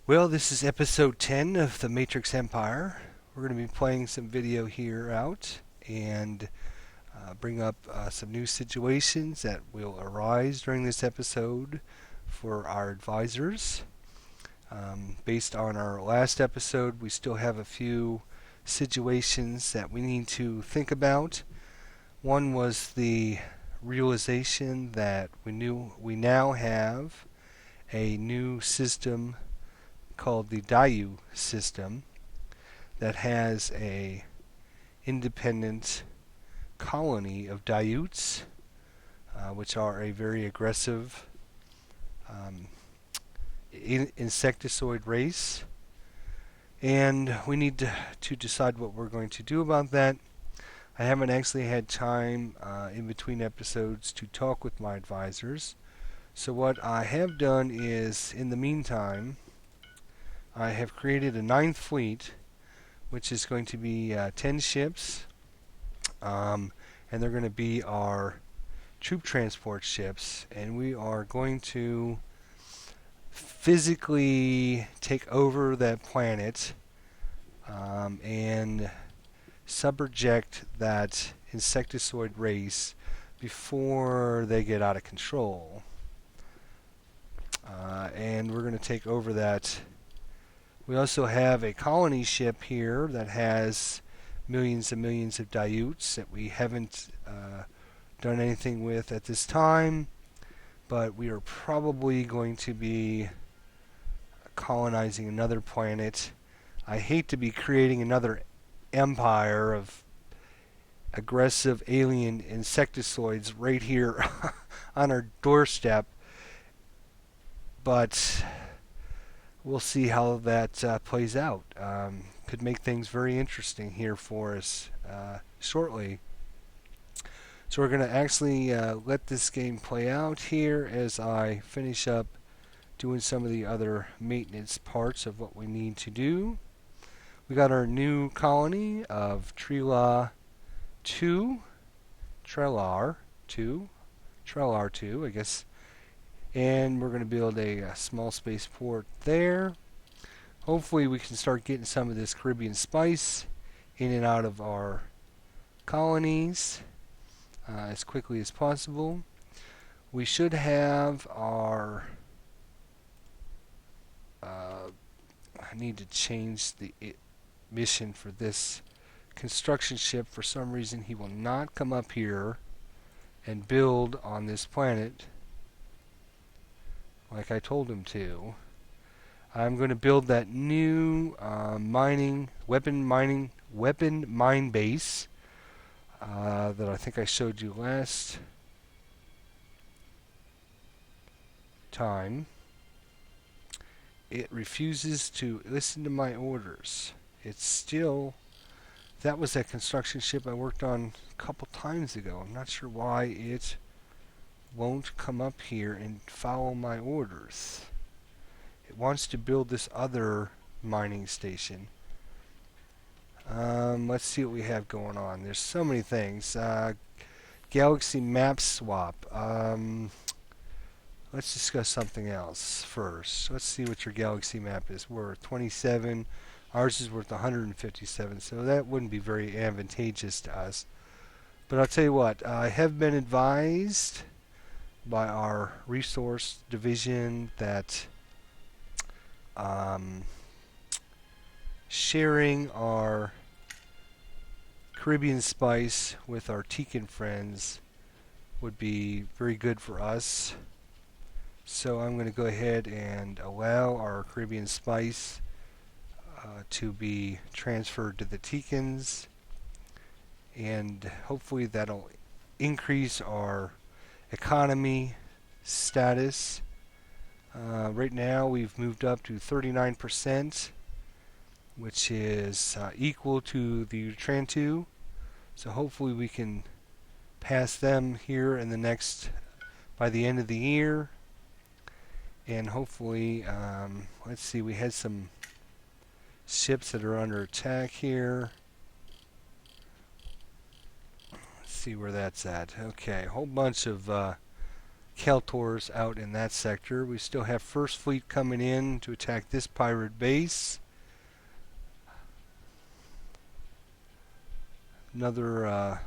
Well, this is episode 10 of the Matrix Empire. We're going to be playing some video here out and bring up some new situations that will arise during this episode for our advisors. Based on our last episode, we still have a few situations that we need to think about. One was the realization that we now have a new system called the Dayu system that has a independent colony of Dayuts, which are a very aggressive um, insectoid race. And we need to decide what we're going to do about that. I haven't actually had time in between episodes to talk with my advisors. So what I have done is, in the meantime, I have created a ninth fleet, which is going to be 10 ships, and they're going to be our troop transport ships, and we are going to physically take over that planet and subject that insectoid race before they get out of control. And we're going to take over that. We also have a colony ship here that has millions and millions of Dayuts that we haven't done anything with at this time, but we are probably going to be colonizing another planet. I hate to be creating another empire of aggressive alien insectoids right here on our doorstep, but we'll see how that plays out. Could make things very interesting here for us shortly. So we're going to actually let this game play out here as I finish up doing some of the other maintenance parts of what we need to do. We got our new colony of Trelar 2, Trelar 2, Trelar 2, I guess. And we're going to build a small spaceport there. Hopefully we can start getting some of this Caribbean spice in and out of our colonies as quickly as possible. We should have our... I need to change the mission for this construction ship. For some reason he will not come up here and build on this planet like I told him to. I'm going to build that new weapon mine base that I think I showed you last time. It refuses to listen to my orders. It's still... That was that construction ship I worked on a couple times ago. I'm not sure why it won't come up here and follow my orders. It wants to build this other mining station. Let's see what we have going on. There's so many things. Galaxy map swap. Let's discuss something else first. Let's see what your galaxy map is worth. 27. Ours is worth 157, so that wouldn't be very advantageous to us. But I'll tell you what, I have been advised by our resource division that sharing our Caribbean spice with our Tican friends would be very good for us. So I'm going to go ahead and allow our Caribbean spice to be transferred to the Ticans, and hopefully that'll increase our economy status. Right now we've moved up to 39%, which is equal to the Trantu. So hopefully we can pass them here in by the end of the year. And hopefully, let's see, we had some ships that are under attack here. Let's see where that's at. Okay, a whole bunch of Keltors out in that sector. We still have First Fleet coming in to attack this pirate base. Another,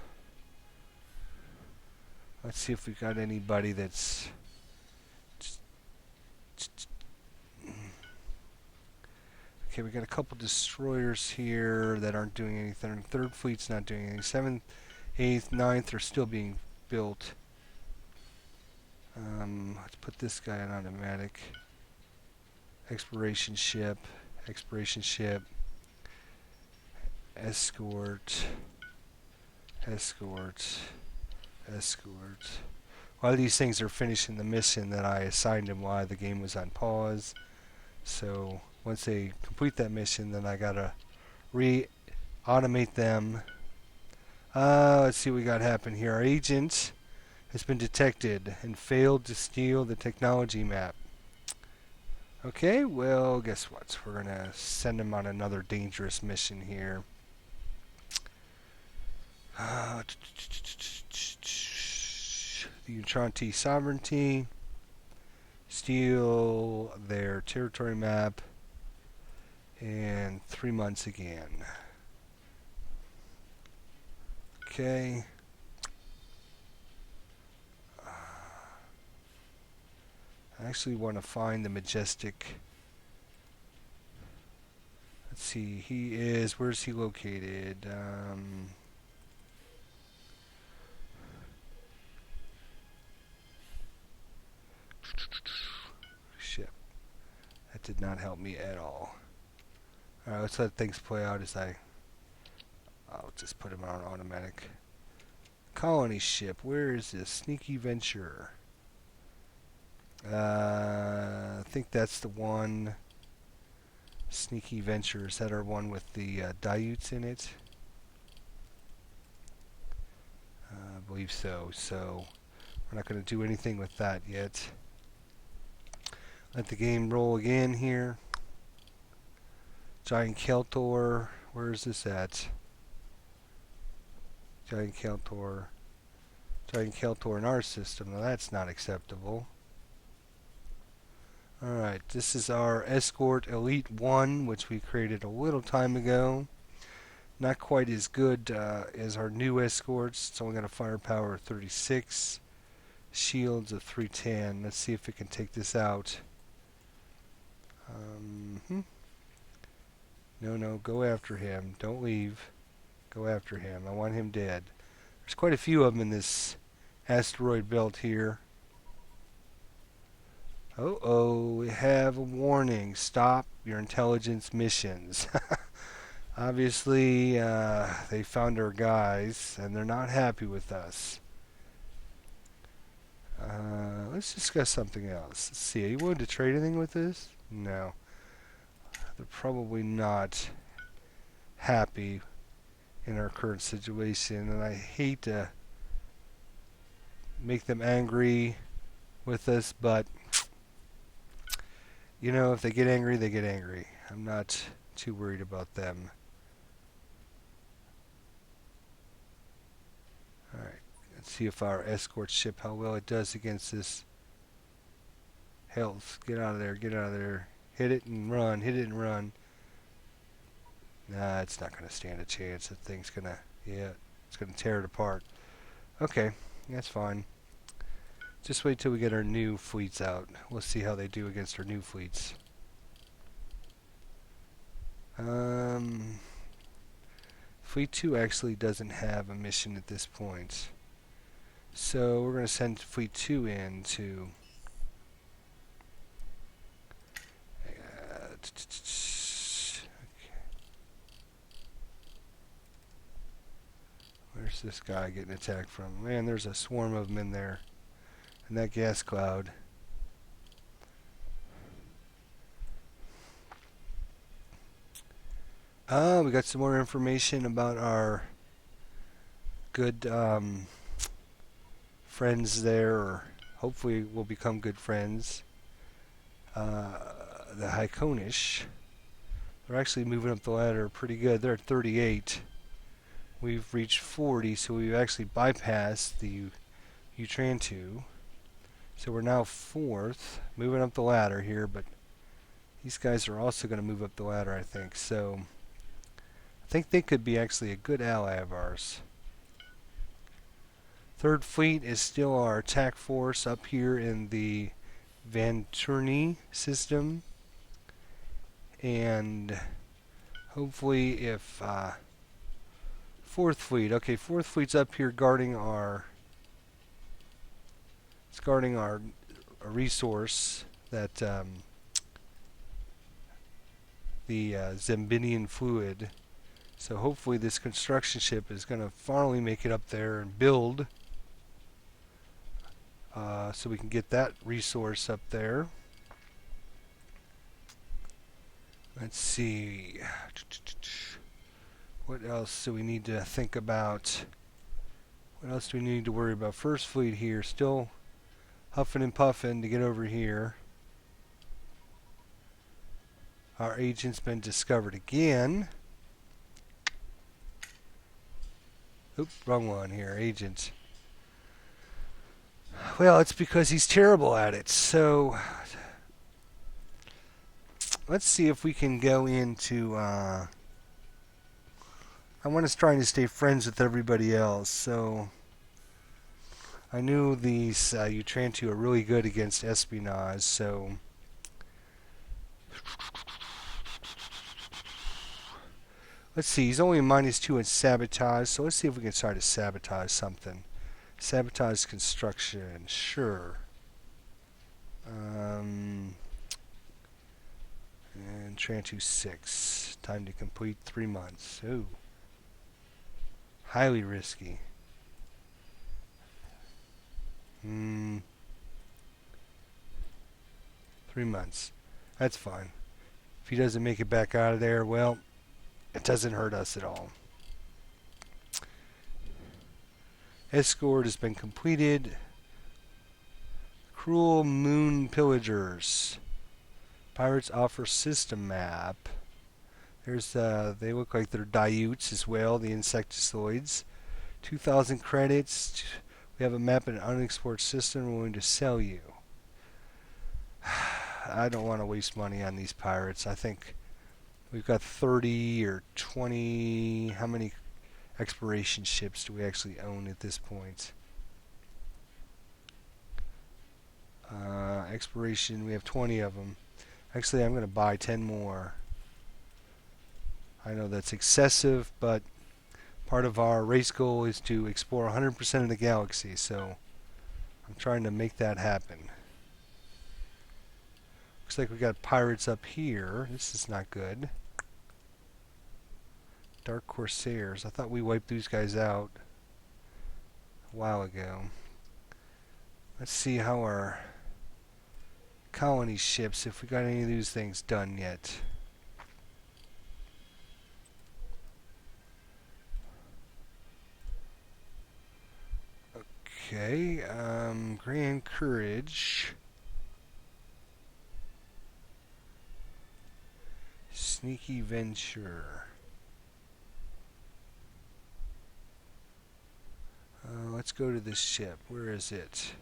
let's see if we got anybody that's... Okay, we got a couple destroyers here that aren't doing anything. Third Fleet's not doing anything. 7th, 8th, 9th are still being built. Let's put this guy on automatic. Exploration ship, escort, escort. A lot of these things are finishing the mission that I assigned them while the game was on pause. So once they complete that mission, then I gotta re-automate them. Let's see what we got happen here. Our agent has been detected and failed to steal the technology map. Okay, well, guess what? We're gonna send him on another dangerous mission here. The Utranti sovereignty, steal their territory map, and 3 months again. Okay. I actually want to find the majestic. Let's see, where's he located? Ship. That did not help me at all. Alright, let's let things play out as I'll just put him on automatic. Colony ship, where is this? Sneaky Venture. I think that's the one. Sneaky Venture. Is that our one with the Daiutes in it? I believe so. So we're not going to do anything with that yet. Let the game roll again here. Giant Keltor. Where is this at? Giant Keltor in our system. Now that's not acceptable. Alright, this is our Escort Elite 1, which we created a little time ago. Not quite as good as our new escorts. It's only got a firepower of 36. Shields of 310. Let's see if we can take this out. No, go after him. Don't leave. Go after him. I want him dead. There's quite a few of them in this asteroid belt here. We have a warning. Stop your intelligence missions. Obviously, they found our guys, and they're not happy with us. Let's discuss something else. Let's see. Are you willing to trade anything with this? No. They're probably not happy in our current situation, and I hate to make them angry with us, but you know, if they get angry, they get angry. I'm not too worried about them. Alright, let's see if our escort ship, how well it does against this health. Get out of there, get out of there. Hit it and run, hit it and run. Nah, it's not going to stand a chance. That thing's going to, it's going to tear it apart. Okay, that's fine. Just wait till we get our new fleets out. We'll see how they do against our new fleets. Fleet 2 actually doesn't have a mission at this point. So we're going to send Fleet 2 in to... Where's this guy getting attacked from? Man, there's a swarm of them in there. And that gas cloud. We got some more information about our good friends there, or hopefully we'll become good friends. The Haikonish. They're actually moving up the ladder pretty good. They're at 38. We've reached 40, so we've actually bypassed the Utrantu. So we're now 4th, moving up the ladder here, but these guys are also going to move up the ladder, I think. So I think they could be actually a good ally of ours. 3rd Fleet is still our attack force up here in the Van Tourney system. And hopefully if 4th Fleet, okay, 4th Fleet's up here guarding our, it's guarding our resource that the Zembinian fluid. So hopefully this construction ship is going to finally make it up there and build, so we can get that resource up there. Let's see. What else do we need to think about? What else do we need to worry about? 1st Fleet here, still huffing and puffing to get over here. Our agent's been discovered again. Oop, wrong one here, agent. Well, it's because he's terrible at it. So let's see if we can go into... I want us trying to stay friends with everybody else. So I knew these Utrantu are really good against espionage. So let's see. He's only -2 in sabotage. So let's see if we can try to sabotage something. Sabotage construction, sure. And Trantu 6. Time to complete 3 months. Ooh. Highly risky. 3 months. That's fine. If he doesn't make it back out of there, well, it doesn't hurt us at all. Escort has been completed. Cruel Moon Pillagers. Pirates offer system map. There's they look like they're Diutes as well, the insectoids. 2,000 credits. We have a map and an unexplored system we're willing to sell you. I don't want to waste money on these pirates. I think we've got 30 or 20. How many exploration ships do we actually own at this point? Exploration, we have 20 of them. Actually, I'm going to buy 10 more. I know that's excessive, but part of our race goal is to explore 100% of the galaxy, so I'm trying to make that happen. Looks like we got pirates up here. This is not good. Dark Corsairs. I thought we wiped these guys out a while ago. Let's see how our colony ships, if we got any of these things done yet. Okay, Grand Courage. Sneaky Venture. Let's go to this ship. Where is it?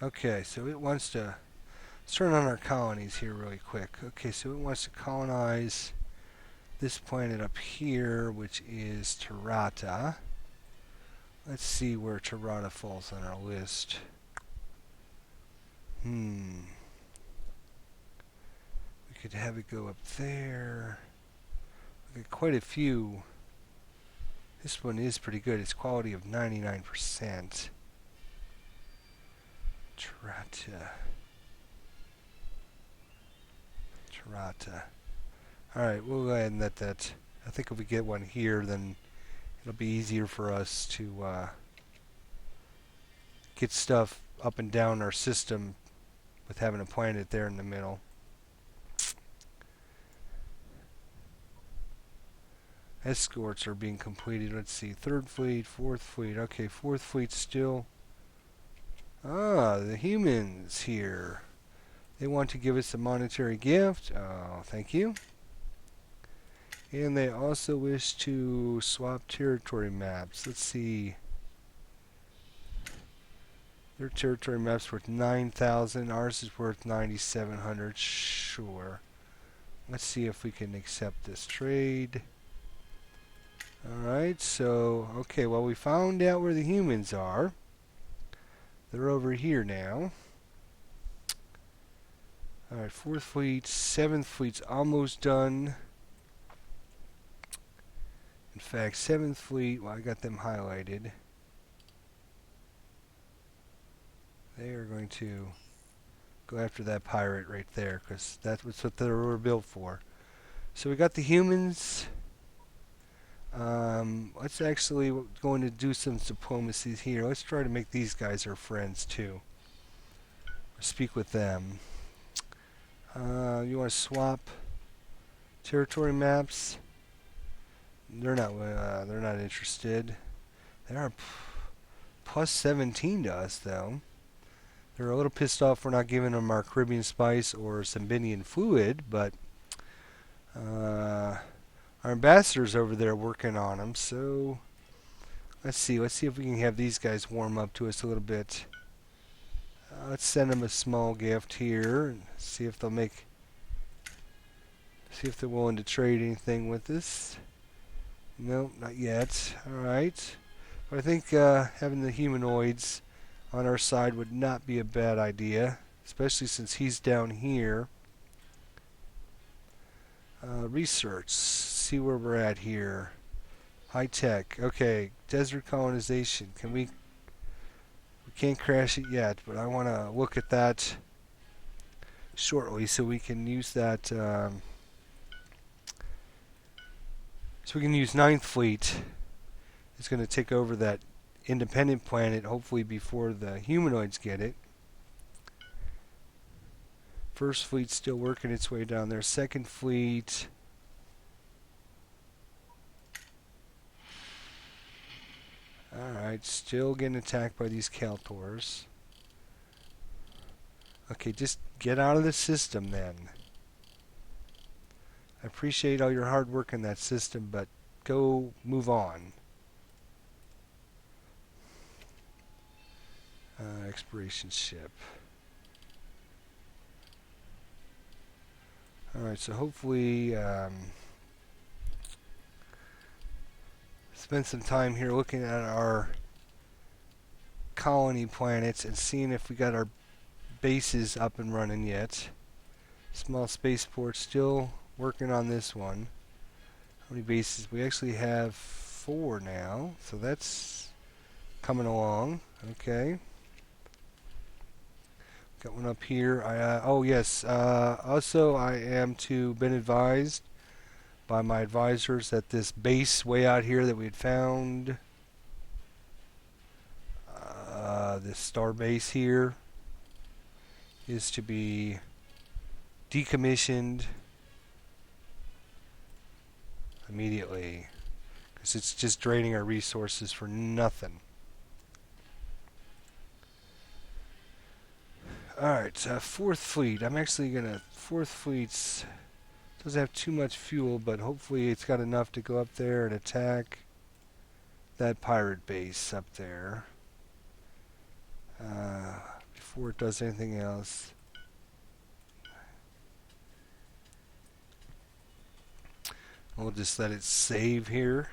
Okay, so it wants to... Let's turn on our colonies here really quick. Okay, so it wants to colonize this planet up here, which is Tarata. Let's see where Tarata falls on our list. We could have it go up there. We got quite a few. This one is pretty good. It's quality of 99%. Tarata. Alright, we'll go ahead and let that... I think if we get one here, then it'll be easier for us to get stuff up and down our system with having a planet there in the middle. Escorts are being completed. Let's see. 3rd Fleet, 4th Fleet. Okay, 4th Fleet still. Ah, the humans here. They want to give us a monetary gift. Oh, thank you. And they also wish to swap territory maps. Let's see. Their territory map's worth 9,000. Ours is worth 9,700. Sure. Let's see if we can accept this trade. Alright, so, okay, well, we found out where the humans are. They're over here now. Alright, 4th fleet, 7th fleet's almost done. In fact, 7th fleet, well, I got them highlighted. They are going to go after that pirate right there, because that's what they were built for. So we got the humans. Let's actually going to do some diplomacy here. Let's try to make these guys our friends too. Speak with them. You want to swap territory maps? They're not interested. They are plus 17 to us though. They're a little pissed off we're not giving them our Caribbean spice or Sembinian fluid, but our ambassador's over there working on them, so let's see if we can have these guys warm up to us a little bit. Let's send them a small gift here and see if they're willing to trade anything with us. Nope, not yet. Alright. But I think having the humanoids on our side would not be a bad idea, especially since he's down here. Research. See where we're at here. High tech. Okay, desert colonization. We can't crash it yet, but I want to look at that shortly so we can use that. So we can use 9th Fleet. It's going to take over that independent planet, hopefully before the humanoids get it. 1st Fleet's still working its way down there. 2nd Fleet. Alright, still getting attacked by these Kaltors. Okay, just get out of the system then. I appreciate all your hard work in that system, but go move on. Exploration ship. Alright, so hopefully spend some time here looking at our colony planets and seeing if we got our bases up and running yet. Small spaceport, still working on this one. How many bases? We actually have 4 now, so that's coming along. Okay. Got one up here. Oh yes. Also, I am been advised by my advisors that this base way out here that we had found, this star base here, is to be decommissioned immediately, because it's just draining our resources for nothing. Alright, 4th Fleet. I'm actually gonna... 4th Fleet's doesn't have too much fuel, but hopefully it's got enough to go up there and attack that pirate base up there. Before it does anything else. We'll just let it save here.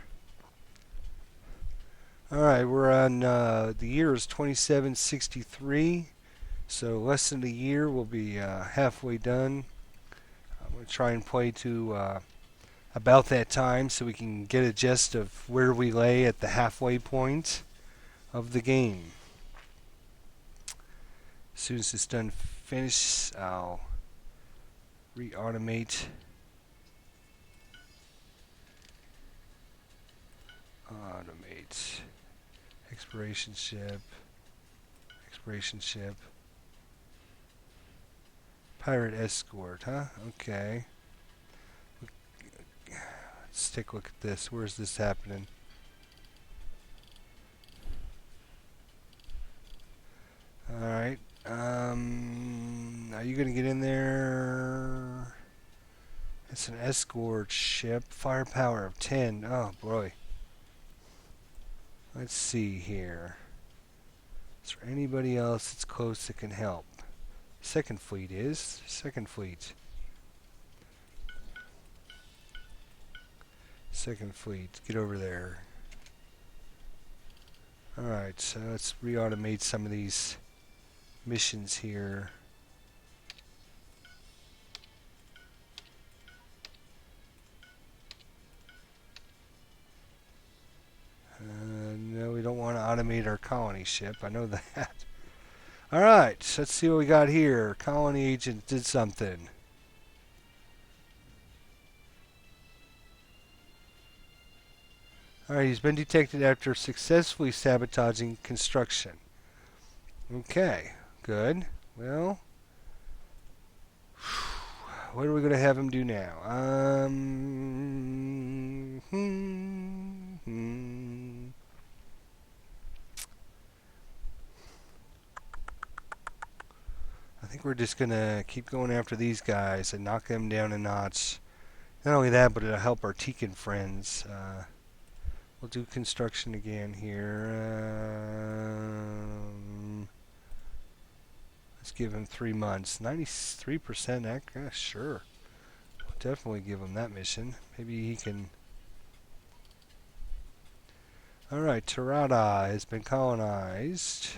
Alright, we're on... the year is 2763. So less than a year, we'll be halfway done. I'm going to try and play to about that time so we can get a gist of where we lay at the halfway point of the game. As soon as it's done finish, I'll re-automate. Automate. Exploration ship. Exploration ship. Pirate escort, huh? Okay. Let's take a look at this. Where's this happening? Alright. Are you going to get in there It's an escort ship. Firepower of 10. Oh, boy. Let's see here. Is there anybody else that's close that can help? Second fleet is. Second fleet. Second fleet. Get over there. Alright, so let's re-automate some of these missions here. No, we don't want to automate our colony ship. I know that. Alright, so let's see what we got here. Colony agent did something. Alright, he's been detected after successfully sabotaging construction. Okay, good. Well, what are we going to have him do now? I think we're just going to keep going after these guys and knock them down a notch. Not only that, but it'll help our Tekin friends. We'll do construction again here. Let's give him 3 months. 93% sure. We'll definitely give him that mission. Maybe he can... Alright, Tarada has been colonized.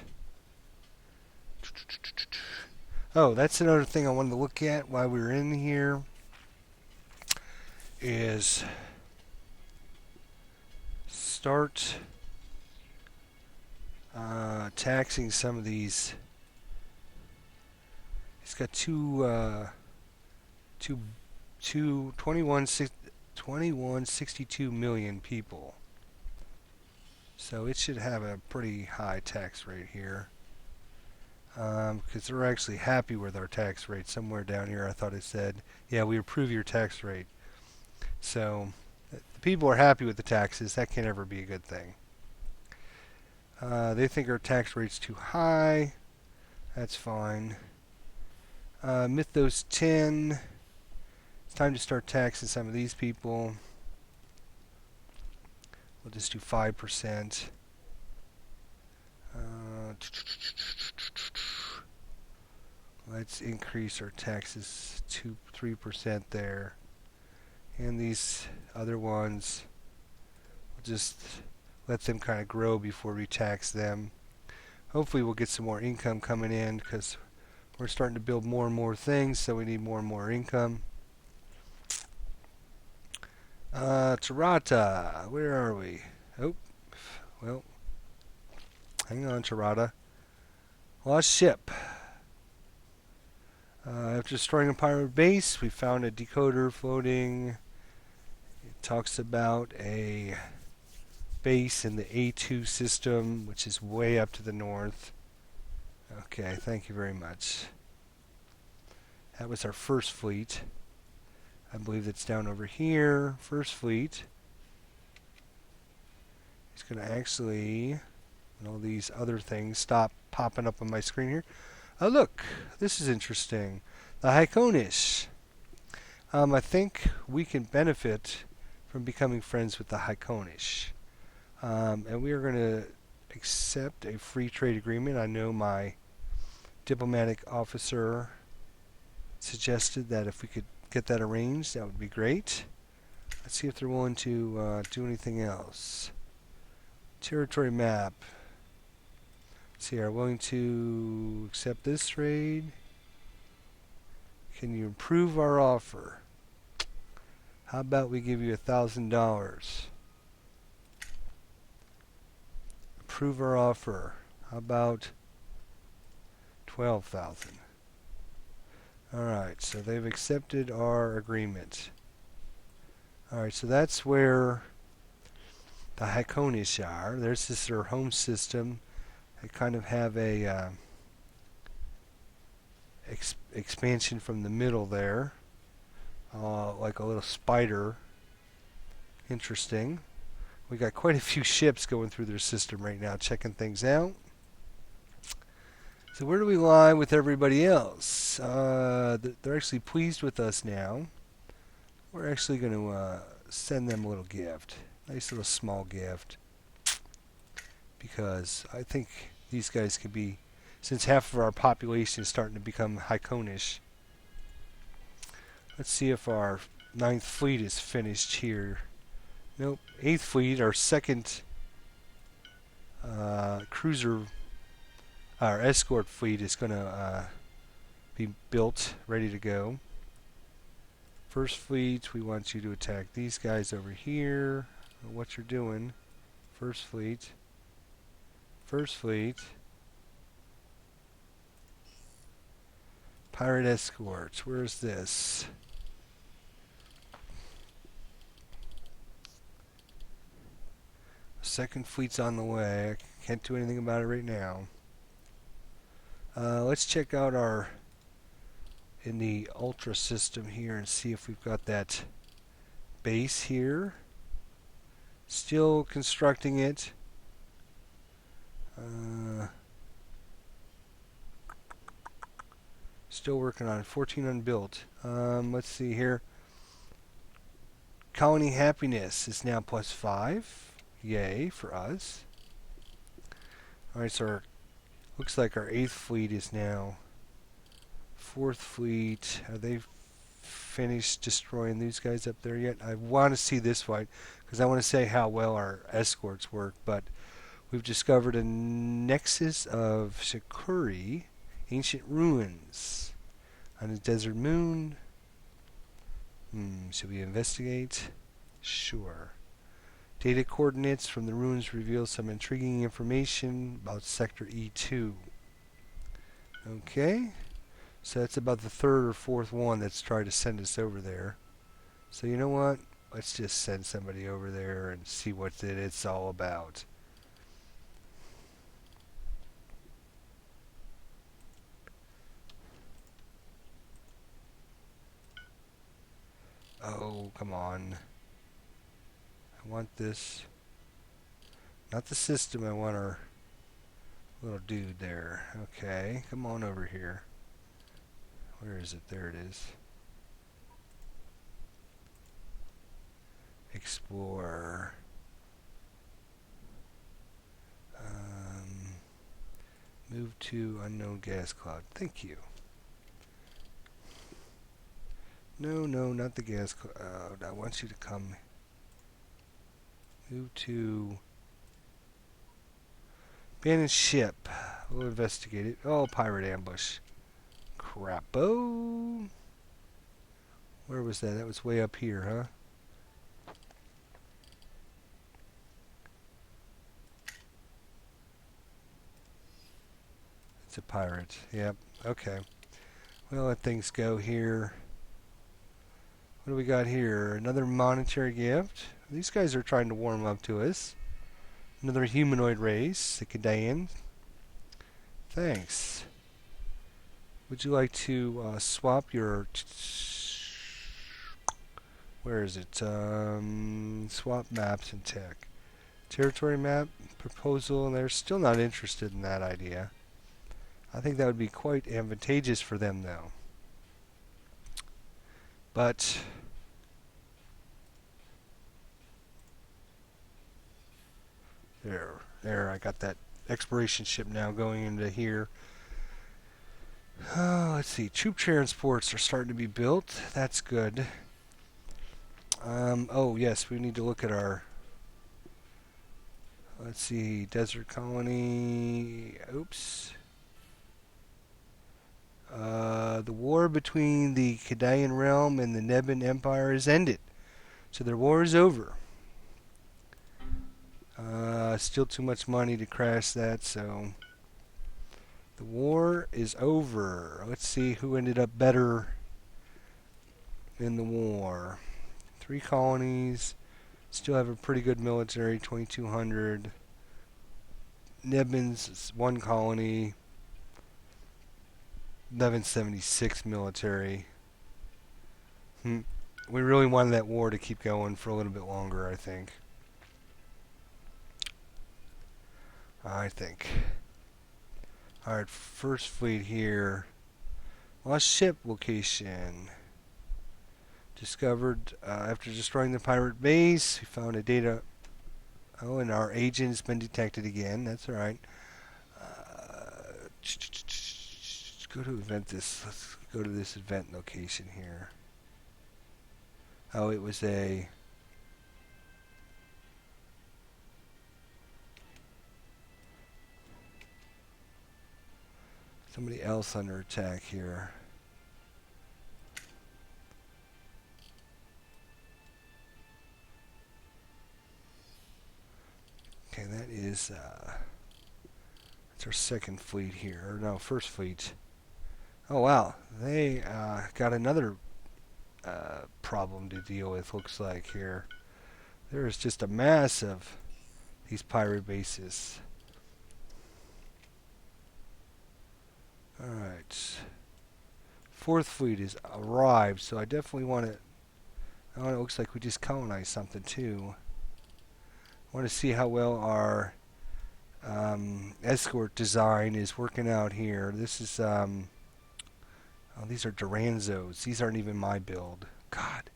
Oh, that's another thing I wanted to look at while we were in here. Is start taxing some of these. He's got 2162 million people. So it should have a pretty high tax rate here. Because they're actually happy with our tax rate. Somewhere down here I thought it said, yeah, we approve your tax rate. So the people are happy with the taxes. That can't ever be a good thing. They think our tax rate's too high. That's fine. Mythos 10. It's time to start taxing some of these people. We'll just do 5%. Let's increase our taxes to 3% there. And these other ones, we'll just let them kind of grow before we tax them. Hopefully we'll get some more income coming in because we're starting to build more and more things, so we need more and more income. Tarata, where are we? Oh, well, hang on, Tarata. Lost ship. After destroying a pirate base, we found a decoder floating. It talks about a base in the A2 system, which is way up to the north. Okay, thank you very much. That was our first fleet. I believe it's down over here. First fleet. He's going to actually, when all these other things stop popping up on my screen here. Oh, look, this is interesting. The Haikonish. I think we can benefit from becoming friends with the Haikonish. And we are going to accept a free trade agreement. I know my diplomatic officer suggested that if we could get that arranged, that would be great. Let's see if they're willing to do anything else. Territory map. Let's see, are willing to accept this trade? Can you improve our offer? How about we give you $1,000? Approve our offer. How about 12,000? Alright, so they've accepted our agreement. Alright, so that's where the Haikonish are. There's this their home system. They kind of have a expansion from the middle there. Like a little spider. Interesting. We got quite a few ships going through their system right now, checking things out. So where do we lie with everybody else? They're actually pleased with us now. we're actually going to send them a little gift. Nice little small gift. Because I think these guys could be, since half of our population is starting to become Hyconish. Let's see if our 9th fleet is finished here. Nope. 8th fleet, our second cruiser, our escort fleet is going to be built, ready to go. First fleet, we want you to attack these guys over here. What you're doing. First fleet. First fleet. Pirate escorts. Where's this? Second fleet's on the way. I can't do anything about it right now. Let's check out our in the Ultra system here and see if we've got that base here. Still constructing it. Still working on it. 14 unbuilt. Let's see here. Colony happiness is now +5. Yay for us. Alright, so looks like our 8th fleet is now 4th fleet. Are they finished destroying these guys up there yet? I want to see this fight because I want to say how well our escorts work, but we've discovered a nexus of Shikuri, ancient ruins on a desert moon. Should we investigate? Sure. Data coordinates from the ruins reveal some intriguing information about Sector E2. Okay. So that's about the 3rd or 4th one that's tried to send us over there. So you know what? Let's just send somebody over there and see what it's all about. Oh, come on. I want this. Not the system, I want our little dude there. Okay, come on over here. Where is it? There it is. Explore. Move to unknown gas cloud. Thank you. No, not the gas cloud. I want you to come. Move to abandoned ship. We'll investigate it. Oh, pirate ambush. Crapo. Where was that? That was way up here, huh? It's a pirate. Yep. Okay. We'll let things go here. What do we got here? Another monetary gift. These guys are trying to warm up to us. Another humanoid race, the Kadayan. Thanks. Would you like to swap your... where is it? Swap maps and tech. Territory map proposal, and they're still not interested in that idea. I think that would be quite advantageous for them, though. But there, I got that exploration ship now going into here. Let's see, troop transports are starting to be built. That's good. Oh yes, we need to look at our. Let's see, desert colony. Oops. The war between the Kadayan realm and the Nebin Empire is ended. So their war is over. Still too much money to crash that, so the war is over. Let's see who ended up better in the war. 3 colonies. Still have a pretty good military, 2,200. Nebin's 1 colony. 1176 military. We really wanted that war to keep going for a little bit longer, I think. Alright, first fleet here. Lost ship location. Discovered after destroying the pirate base, we found a data. Oh, and our agent's been detected again. That's all right. Go to event this. Let's go to this event location here. Oh, it was a. Somebody else under attack here. Okay, that is. That's our second fleet here. Or no, first fleet. Oh wow, they got another problem to deal with. Looks like here. There is just a mass of these pirate bases. Alright. Fourth fleet has arrived, so I definitely want to... Oh, it looks like we just colonized something too. I want to see how well our escort design is working out here. This is... oh, these are Duranzos. These aren't even my build. God.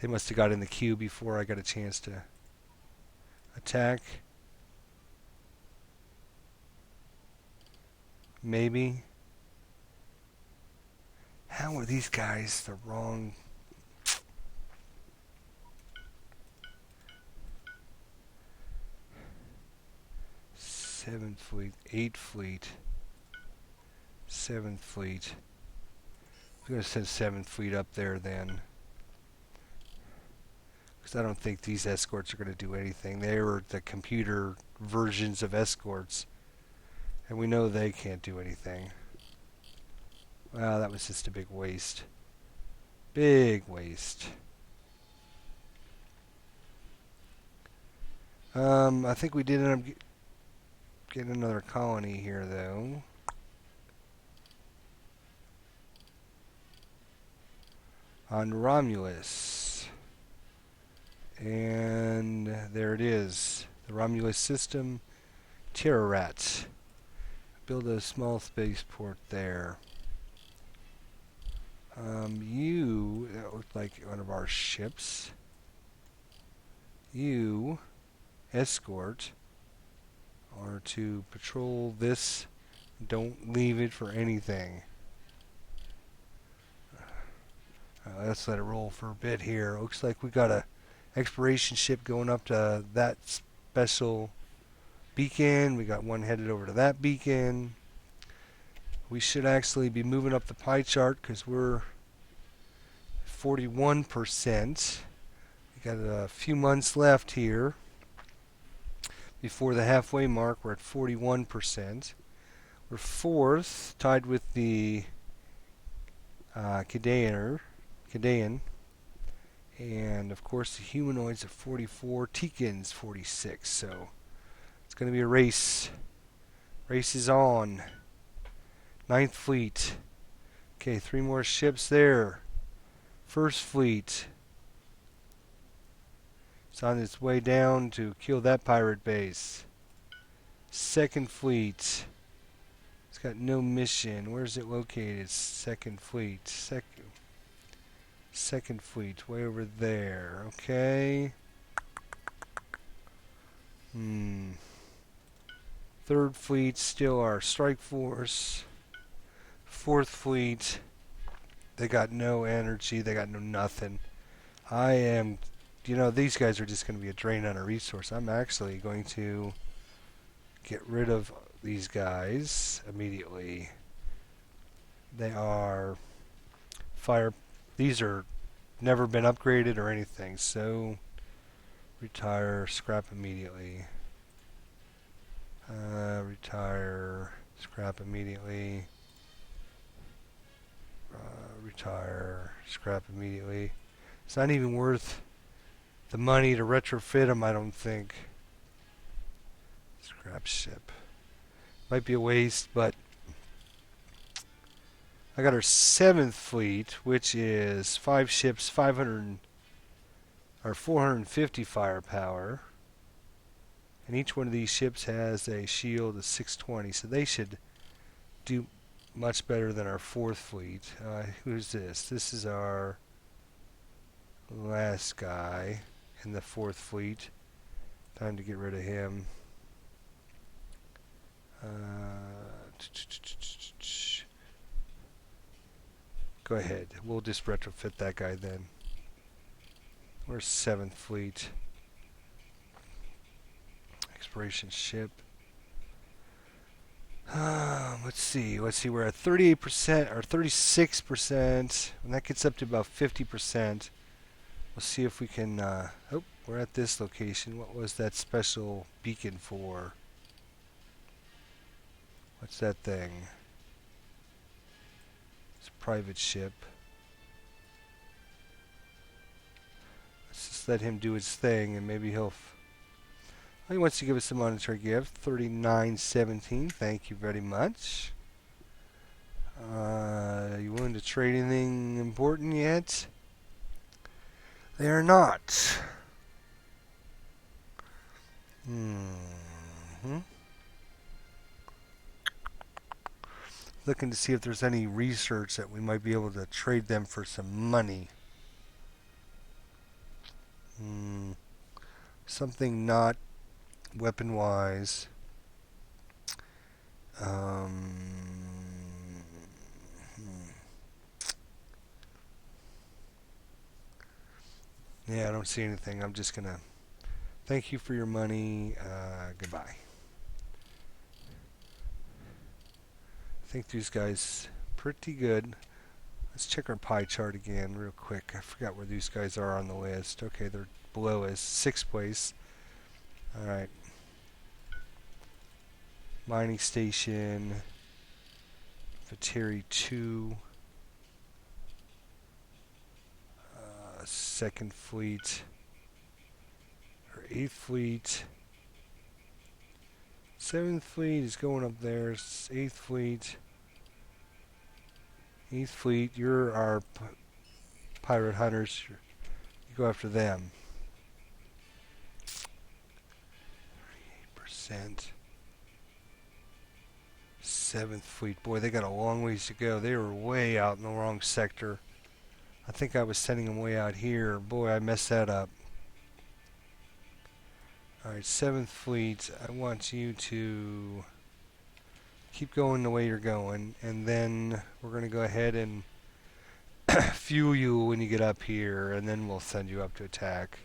They must have got in the queue before I got a chance to attack. Maybe. How are these guys the wrong... Seventh fleet, eighth fleet, seventh fleet. I'm going to send seventh fleet up there then. Because I don't think these escorts are going to do anything. They were the computer versions of escorts. And we know they can't do anything. Wow, that was just a big waste. Big waste. I think we did end up getting another colony here, though. On Romulus. And there it is. The Romulus system. Terror Rats. Build a small spaceport there. That looked like one of our ships. You, escort, are to patrol this. Don't leave it for anything. Let's let it roll for a bit here. Looks like we got a exploration ship going up to that special beacon. We got one headed over to that beacon. We should actually be moving up the pie chart because we're 41%. We got a few months left here before the halfway mark. We're at 41%. We're fourth, tied with the Kidaean, and of course the humanoids at 44, Tikans 46. So it's going to be a race. Race is on. Ninth fleet. Okay, 3 more ships there. First fleet. It's on its way down to kill that pirate base. Second fleet. It's got no mission. Where's it located? Second fleet. Second fleet. Way over there. Okay. Third fleet. Still our strike force. Fourth fleet. They got no energy. They got no nothing. I am... You know, these guys are just going to be a drain on a resource. I'm actually going to get rid of these guys immediately. They are fire. These are never been upgraded or anything, so retire, scrap immediately. Retire, scrap immediately. Retire, scrap immediately. It's not even worth the money to retrofit them, I don't think. Scrap ship. Might be a waste, but I got our 7th fleet, which is 5 ships, 500 or 450 firepower. And each one of these ships has a shield of 620, so they should do much better than our 4th fleet. Who's this? This is our last guy in the 4th Fleet. Time to get rid of him. Go ahead. We'll just retrofit that guy then. Where's 7th Fleet? Exploration ship. Let's see. We're at 38% or 36%. When that gets up to about 50%, we'll see if we can. Oh, we're at this location. What was that special beacon for? What's that thing? It's a private ship. Let's just let him do his thing, and maybe he'll. He wants to give us a monetary gift, 39.17. Thank you very much. You willing to trade anything important yet? They are not. Looking to see if there's any research that we might be able to trade them for some money. Something not weapon-wise. Yeah, I don't see anything. I'm just gonna thank you for your money. Goodbye. I think these guys pretty good. Let's check our pie chart again real quick. I forgot where these guys are on the list. Okay, they're below us. 6th place. Alright. Mining station. Vateri 2. 2nd Fleet. Or 8th Fleet. 7th Fleet is going up there. 8th Fleet. 8th Fleet, you're our pirate hunters. You go after them. 38%. 7th Fleet. Boy, they got a long ways to go. They were way out in the wrong sector. I think I was sending them way out here. Boy, I messed that up. Alright, 7th Fleet, I want you to keep going the way you're going, and then we're going to go ahead and fuel you when you get up here, and then we'll send you up to attack.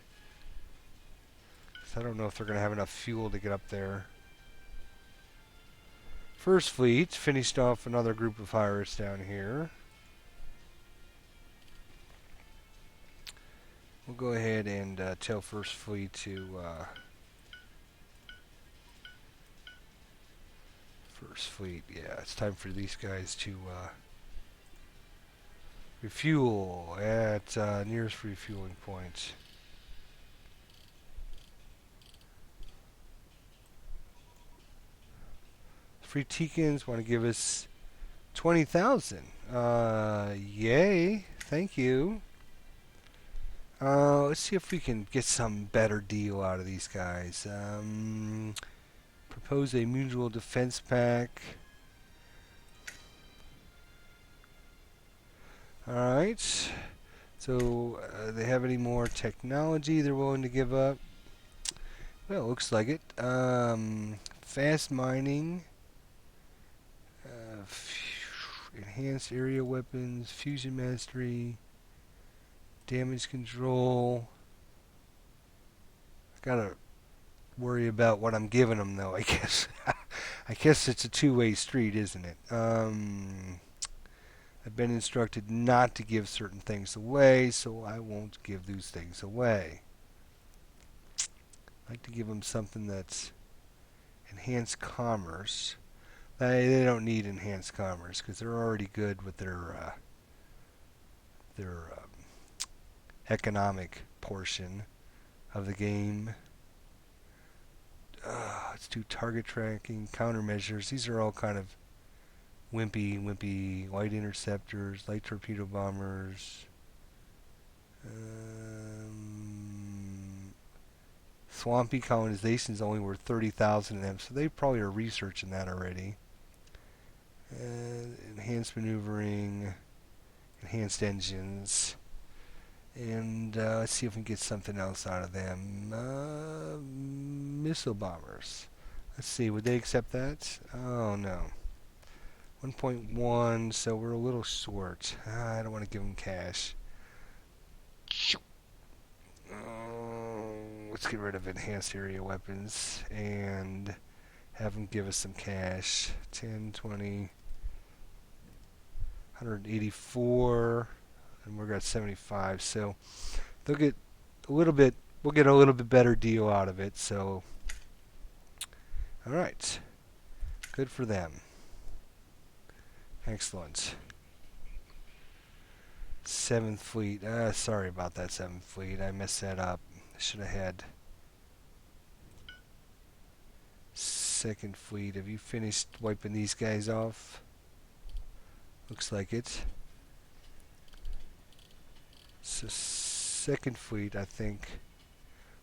So I don't know if they're going to have enough fuel to get up there. 1st Fleet finished off another group of pirates down here. We'll go ahead and tell 1st Fleet to 1st Fleet, yeah, it's time for these guys to refuel at nearest refueling point. Free Teekins want to give us 20,000. Yay, thank you. Let's see if we can get some better deal out of these guys. Propose a mutual defense pack. Alright. So, they have any more technology they're willing to give up? Well, looks like it. Fast mining. Enhanced area weapons. Fusion mastery. Damage control. I gotta worry about what I'm giving them, though, I guess. I guess it's a two-way street, isn't it? I've been instructed not to give certain things away, so I won't give those things away. I'd like to give them something that's enhanced commerce. They don't need enhanced commerce because they're already good with their economic portion of the game. Let's do target tracking, countermeasures. These are all kind of wimpy light interceptors, light torpedo bombers. Swampy colonization is only worth 30,000 of them, so they probably are researching that already. Enhanced maneuvering, enhanced engines. And let's see if we can get something else out of them. Missile bombers. Let's see, would they accept that? Oh no. 1.1, so we're a little short. I don't want to give them cash. Let's get rid of enhanced area weapons and have them give us some cash. 10, 20, 184, and we're at 75. So they'll get a little bit. We'll get a little bit better deal out of it. So, all right, good for them. Excellent. 7th Fleet. Sorry about that, 7th Fleet. I messed that up. I should have had 2nd Fleet. Have you finished wiping these guys off? Looks like it. So 2nd Fleet, I think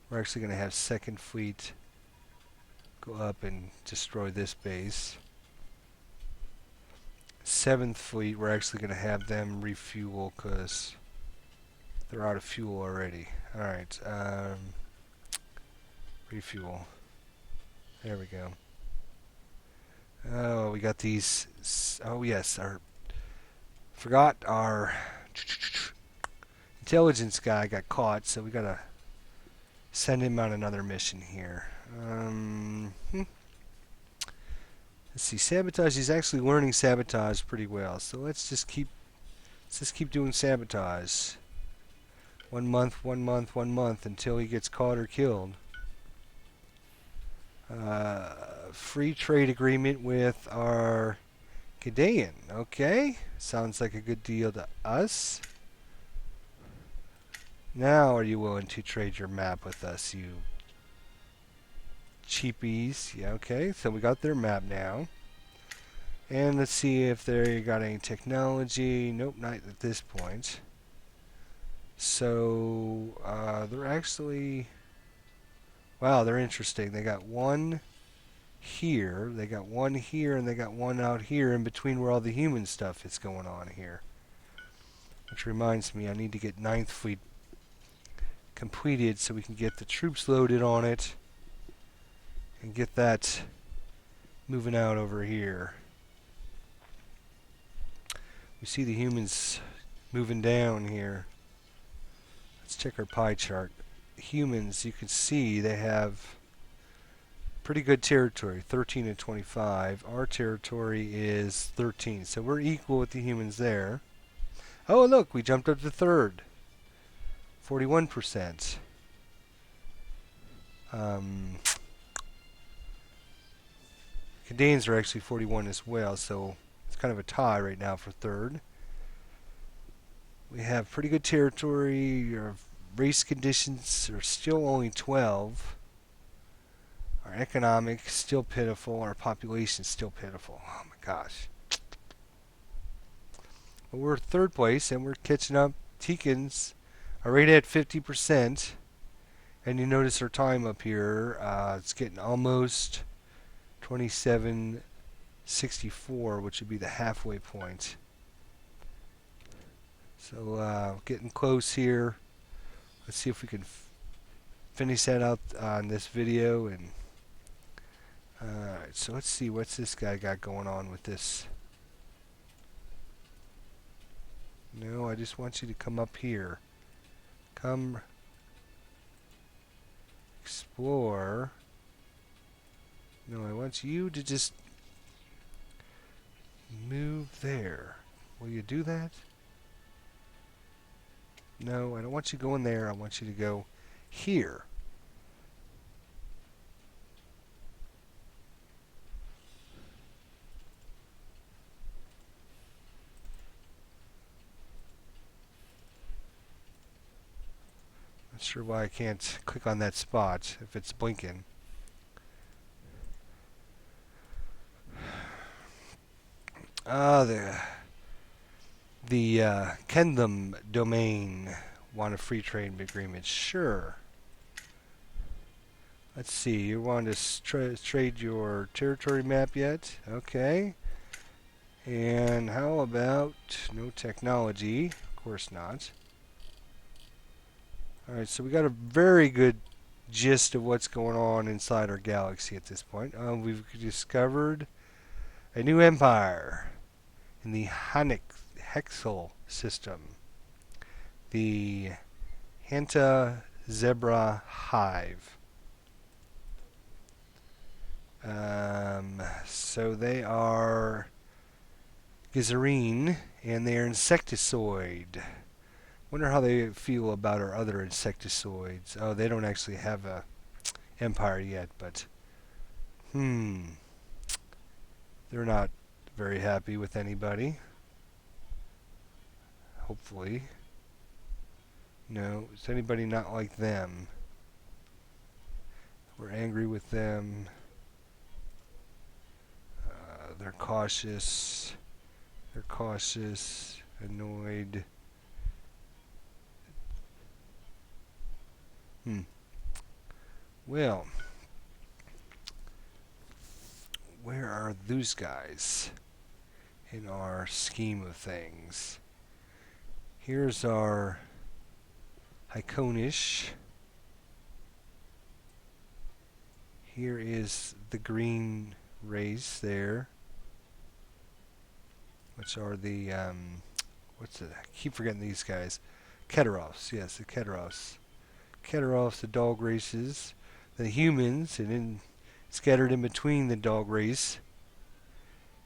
we're actually going to have 2nd Fleet go up and destroy this base. 7th Fleet, we're actually going to have them refuel because they're out of fuel already. Alright, refuel. There we go. Oh, we got these. Oh, yes, forgot our intelligence guy got caught, so we got to send him on another mission here. Let's see, sabotage. He's actually learning sabotage pretty well. So let's just keep doing sabotage. 1 month, 1 month, 1 month until he gets caught or killed. Free trade agreement with our Ghanaian. Okay, sounds like a good deal to us. Now, are you willing to trade your map with us, you cheapies? Yeah, okay, so we got their map now. And let's see if they got any technology. Nope, not at this point. So, they're actually... Wow, they're interesting. They got one here, they got one here, and they got one out here in between where all the human stuff is going on here. Which reminds me, I need to get 9th Fleet completed so we can get the troops loaded on it and get that moving out over here. We see the humans moving down here. Let's check our pie chart. Humans, you can see they have pretty good territory, 13 and 25. Our territory is 13, so we're equal with the humans there. Oh, look, we jumped up to 3rd. 41%. Canadians are actually 41 as well, so it's kind of a tie right now for 3rd. We have pretty good territory. Our race conditions are still only 12. Our economic still pitiful. Our population still pitiful. Oh my gosh. But we're 3rd place and we're catching up. Teekins are right at 50%. And you notice our time up here. It's getting almost 27:64, which would be the halfway point. So getting close here. Let's see if we can finish that out on this video. And alright, so let's see what's this guy got going on with this. No, I just want you to come up here. Come explore. No, I want you to just move there. Will you do that? No, I don't want you going there. I want you to go here. Not sure why I can't click on that spot if it's blinking. The Kendom domain want a free trade agreement. Sure. Let's see. You want to trade your territory map yet? Okay. And how about no technology? Of course not. Alright, so we got a very good gist of what's going on inside our galaxy at this point. We've discovered a new empire in the Hexel system. The Hanta Zebra Hive. So they are Gizarine, and they're insectoid. Wonder how they feel about our other insectoids. Oh, they don't actually have a empire yet, but they're not very happy with anybody. Hopefully. No, is anybody not like them? We're angry with them. They're cautious. They're cautious, annoyed. Well, where are those guys in our scheme of things? Here's our Iconish. Here is the green race there, which are the what's it? I keep forgetting these guys. Keteros, yes, the Keteros. Keteros, the dog races, the humans, and then scattered in between the dog race,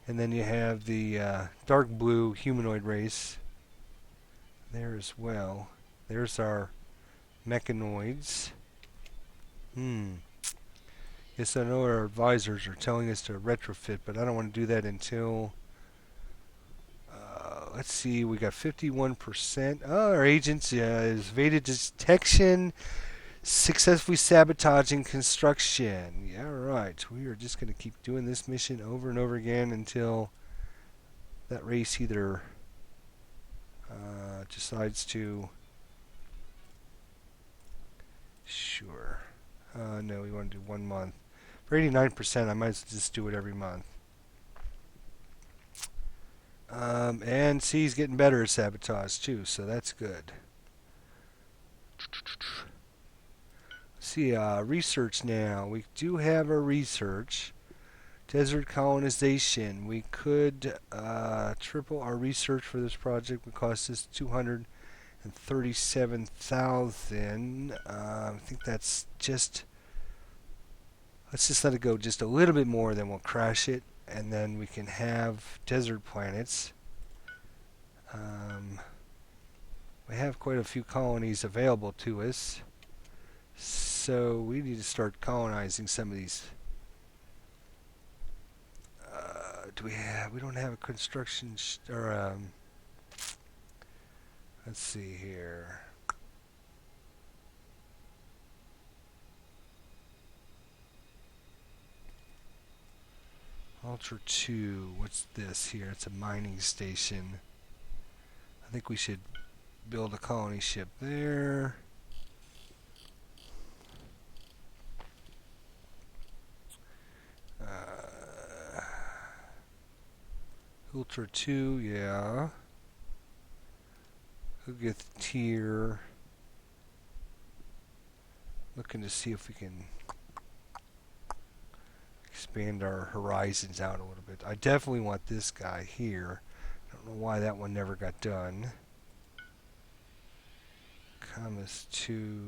and then you have the dark blue humanoid race there as well. There's our mechanoids. Yes, I know our advisors are telling us to retrofit, but I don't want to do that until let's see, we got 51%. Oh, our agents is evaded detection, successfully sabotaging construction. Yeah, right. We are just going to keep doing this mission over and over again until that race either decides to... Sure. No, we want to do 1 month. For 89%, I might as well just do it every month. And see, he's getting better at sabotage too, so that's good. Let's see, research now. We do have a research. Desert colonization. We could triple our research for this project. It would cost us 237,000. I think that's just... Let's just let it go just a little bit more, then we'll crash it, and then we can have desert planets. We have quite a few colonies available to us, so we need to start colonizing some of these. Do we have? We don't have a construction or let's see here. Ultra 2, what's this here? It's a mining station. I think we should build a colony ship there. Ultra 2, yeah. Hugith tier. Looking to see if we can expand our horizons out a little bit. I definitely want this guy here. I don't know why that one never got done. Commas 2.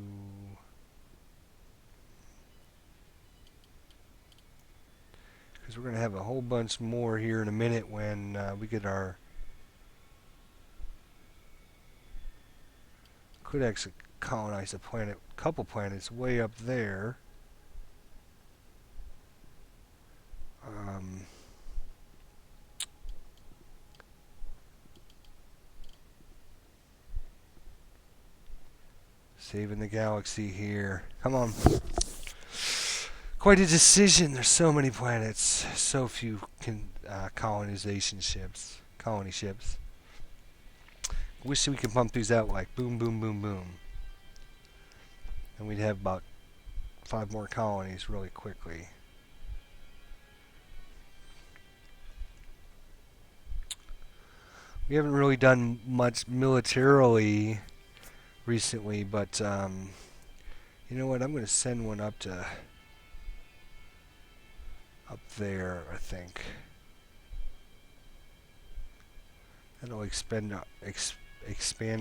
Because we're going to have a whole bunch more here in a minute when we get our... Could actually colonize a planet, couple planets way up there. Saving the galaxy here. Come on. Quite a decision. There's so many planets, so few colonization ships, colony ships. Wish we could pump these out like boom, boom, boom, boom. And we'd have about 5 more colonies really quickly. We haven't really done much militarily recently, but you know what? I'm going to send one up there, I think. That'll expand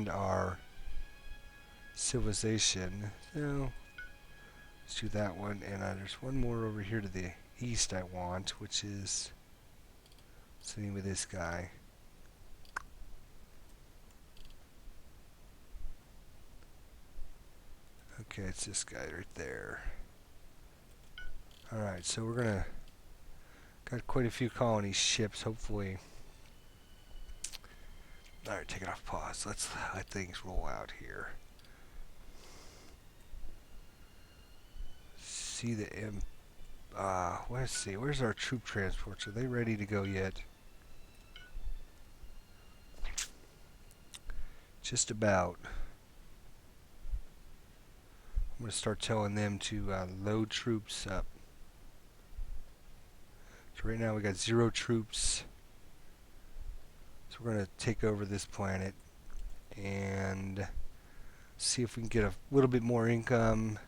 our civilization. So let's do that one, and there's one more over here to the east I want, which is, what's the name of this guy? Okay, it's this guy right there. Alright, so we're gonna got quite a few colony ships, hopefully. Alright, take it off pause. Let's let things roll out here. See the let's see, where's our troop transports? Are they ready to go yet? Just about. I'm going to start telling them to load troops up. So right now we got 0 troops. So we're going to take over this planet and see if we can get a little bit more income.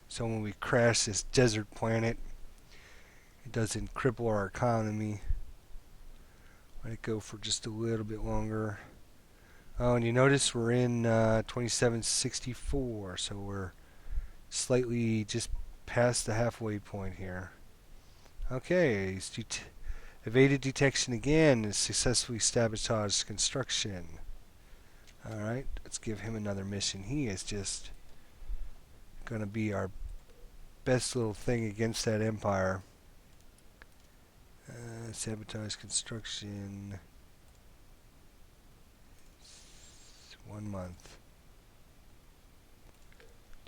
So when we crash this desert planet, it doesn't cripple our economy. Let it go for just a little bit longer. Oh, and you notice we're in 2764, so we're slightly just past the halfway point here. Okay, he's evaded detection again and successfully sabotaged construction. Alright, let's give him another mission. He is just going to be our best little thing against that empire. Sabotage construction. 1 month.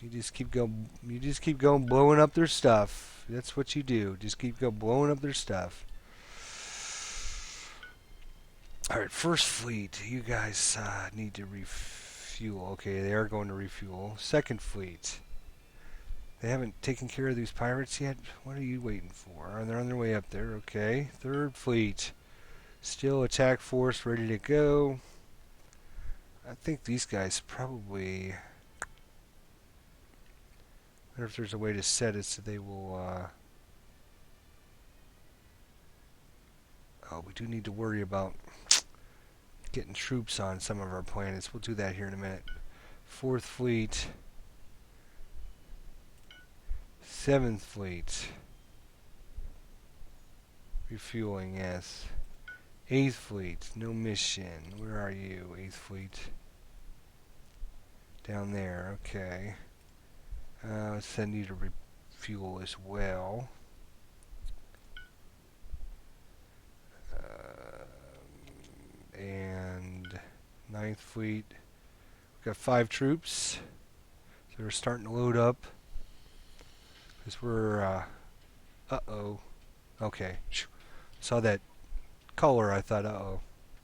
You just keep going blowing up their stuff. That's what you do. Just keep blowing up their stuff. Alright, first fleet. You guys need to refuel. Okay, they are going to refuel. Second fleet. They haven't taken care of these pirates yet? What are you waiting for? They're on their way up there. Okay. Third fleet. Still attack force ready to go. I think these guys probably... I wonder if there's a way to set it so they will... Oh, we do need to worry about getting troops on some of our planets. We'll do that here in a minute. Fourth fleet. Seventh fleet. Refueling, yes. Eighth fleet, no mission. Where are you, eighth fleet? Down there, okay. Let's send you to refuel as well. And ninth fleet. We've got 5 troops. So we're starting to load up. Because we're, uh-oh. Okay. Saw that color, I thought, uh-oh.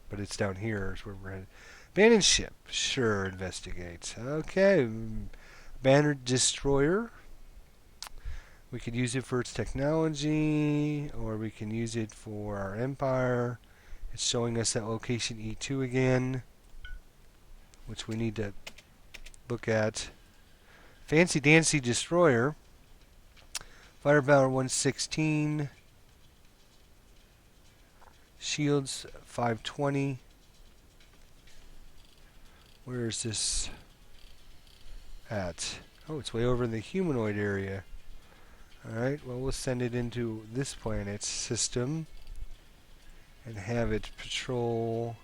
But it's down here is where we're headed. Abandoned ship. Sure, investigate. Okay. Banner destroyer. We could use it for its technology, or we can use it for our empire. It's showing us that location E2 again, which we need to look at. Fancy Dancy destroyer. Firepower 116. Shields 520. Where is this at? Oh, it's way over in the humanoid area. Alright, well, we'll send it into this planet's system and have it patrol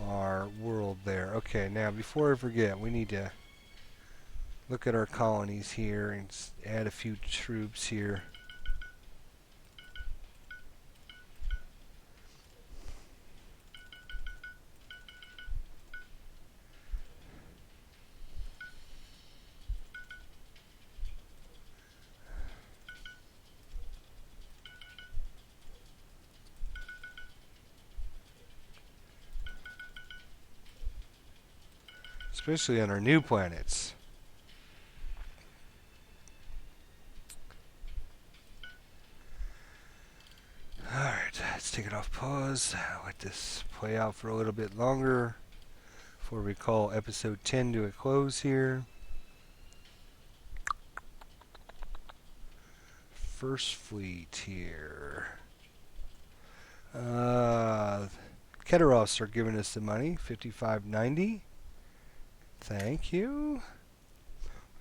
our world there. Okay, now before I forget, we need to look at our colonies here and add a few troops here. Especially on our new planets. Alright, let's take it off pause. Let this play out for a little bit longer before we call episode 10 to a close here. First fleet here. Keteros are giving us the money, 55.90. Thank you.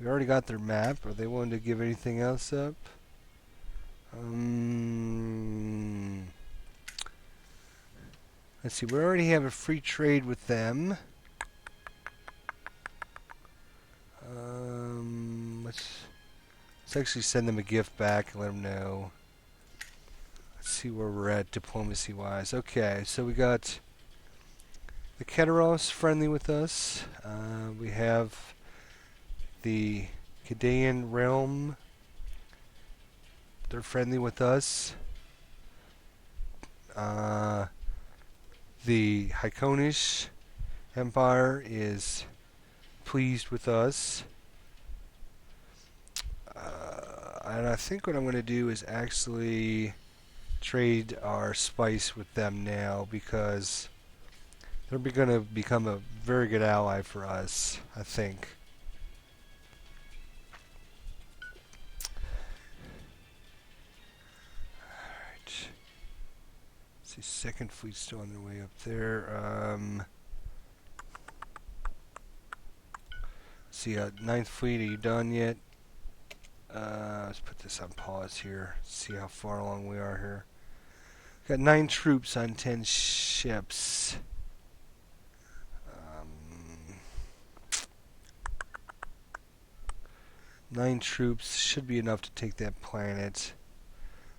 We already got their map. Are they willing to give anything else up? Let's see. We already have a free trade with them. Let's actually send them a gift back and let them know. Let's see where we're at diplomacy-wise. Okay, so we got the Keteros friendly with us. We have the Kidaean realm. They're friendly with us. The Haikonish Empire is pleased with us. And I think what I'm going to do is actually trade our spice with them now, because they're going to become a very good ally for us, I think. Alright. Let's see, second fleet's still on their way up there. Let's see, ninth fleet, are you done yet? Let's put this on pause here. See how far along we are here. Got 9 troops on 10 ships. 9 troops should be enough to take that planet.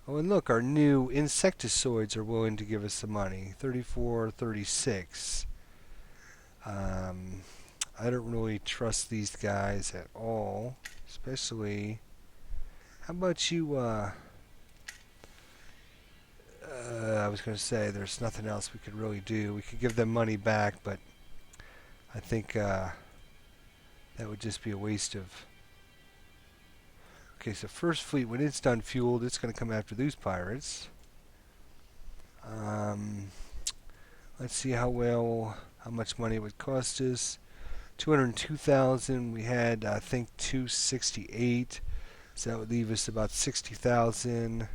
Oh, and look, our new insectoids are willing to give us some money. 34, 36. I don't really trust these guys at all, especially. How about you, I was going to say there's nothing else we could really do. We could give them money back, but I think that would just be a waste of... Okay, so first fleet, when it's done fueled, it's going to come after these pirates. Let's see how much money it would cost us. 202,000. We had, I think, 268. So that would leave us about 60,000. I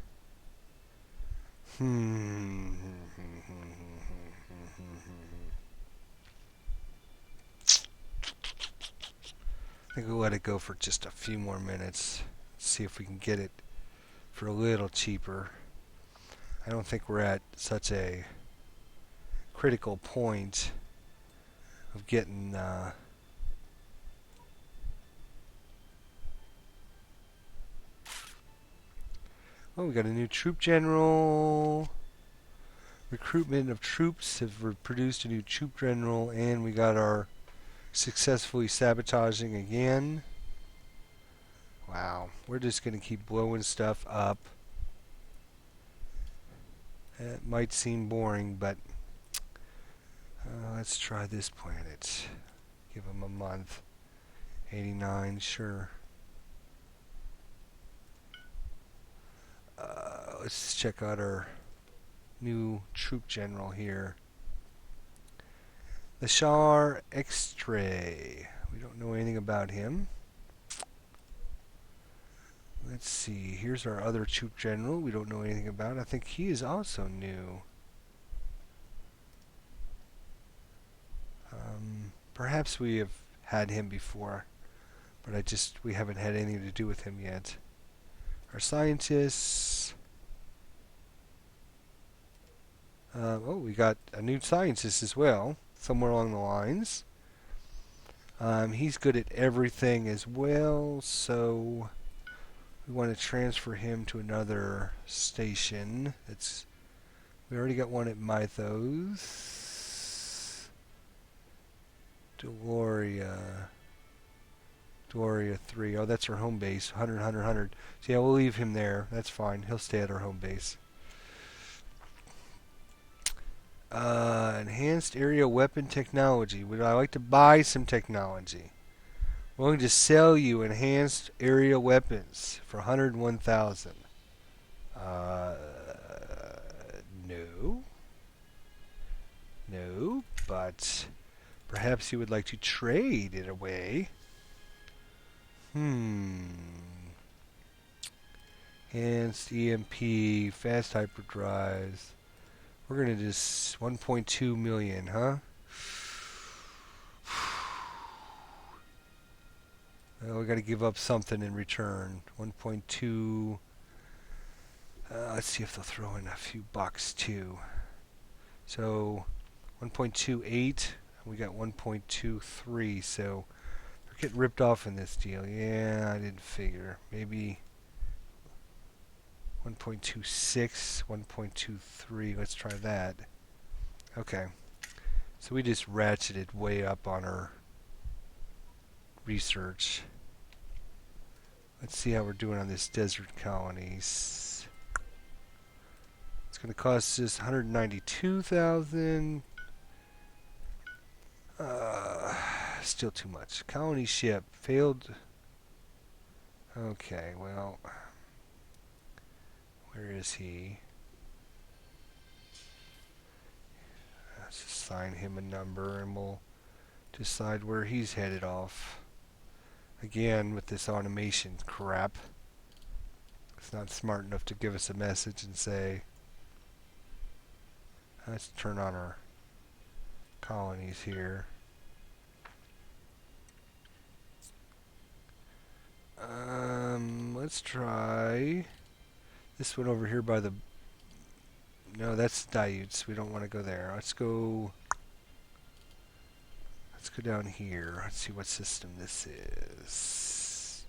think we'll let it go for just a few more minutes. See if we can get it for a little cheaper. I don't think we're at such a critical point of getting oh, we got a new troop general. Recruitment of troops have produced a new troop general, and we got our successfully sabotaging again. Wow, we're just going to keep blowing stuff up. It might seem boring, but let's try this planet. Give them a month. 89, sure. Let's check out our new troop general here. The Shar Extray. We don't know anything about him. Let's see. Here's our other troop general we don't know anything about. I think he is also new. Perhaps we have had him before, but we haven't had anything to do with him yet. Our scientists. Oh, we got a new scientist as well, somewhere along the lines. He's good at everything as well, so we want to transfer him to another station. We already got one at Mythos. Deloria 3. Oh, that's our home base. 100, 100, 100. So yeah, we'll leave him there. That's fine. He'll stay at our home base. Enhanced area weapon technology. Would I like to buy some technology? We're going to sell you enhanced area weapons for 101,000. No. No, but Perhaps you would like to trade it away. Enhanced EMP, fast hyperdrives. We're going to just 1.2 million, huh? Well, we got to give up something in return. 1.2. Let's see if they'll throw in a few bucks too. So 1.28. We got 1.23. So we're getting ripped off in this deal. Yeah, I didn't figure. Maybe 1.26, 1.23. Let's try that. Okay. So we just ratcheted way up on our research. Let's see how we're doing on this desert colonies. It's going to cost us 192,000. Still too much. Colony ship failed. Okay, well, where is he? Let's assign him a number and we'll decide where he's headed off. Again, with this automation crap, it's not smart enough to give us a message and say, let's turn on our colonies here. Let's try this one over here by the... No, that's Diutes. We don't want to go there. Let's go down here. Let's see what system this is.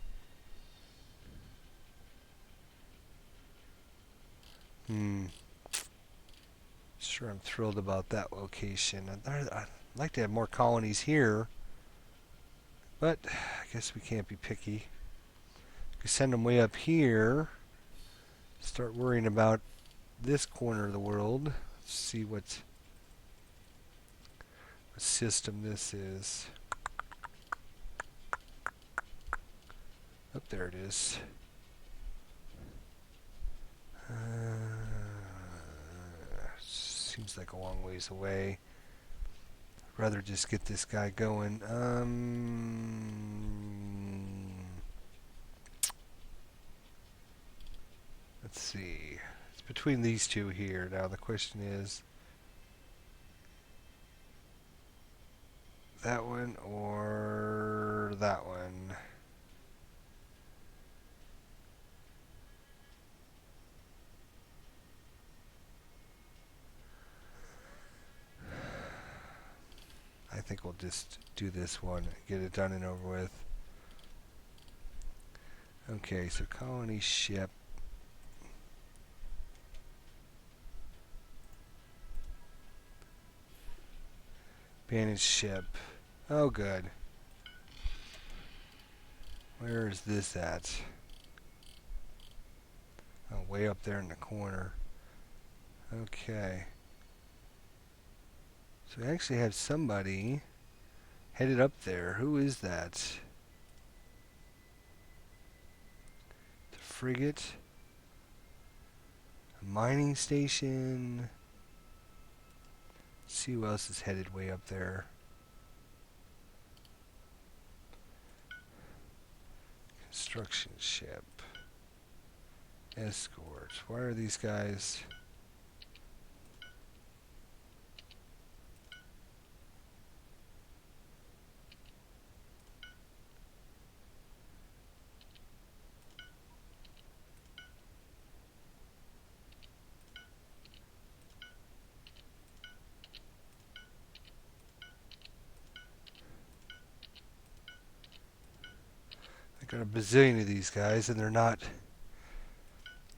Sure, I'm thrilled about that location. I'd like to have more colonies here, but I guess we can't be picky. We send them way up here. Start worrying about this corner of the world. Let's see what system this is. Oh, there it is. Seems like a long ways away. I'd rather just get this guy going. Let's see. It's between these two here. Now the question is, that one or that one? I think we'll just do this one, get it done and over with. Okay, so colony ship. Banished ship. Oh, good. Where is this at? Oh, way up there in the corner. Okay. So we actually have somebody headed up there. Who is that? The frigate? A mining station? Let's see who else is headed way up there. Construction ship. Escort. Why are these guys... got a bazillion of these guys, and they're not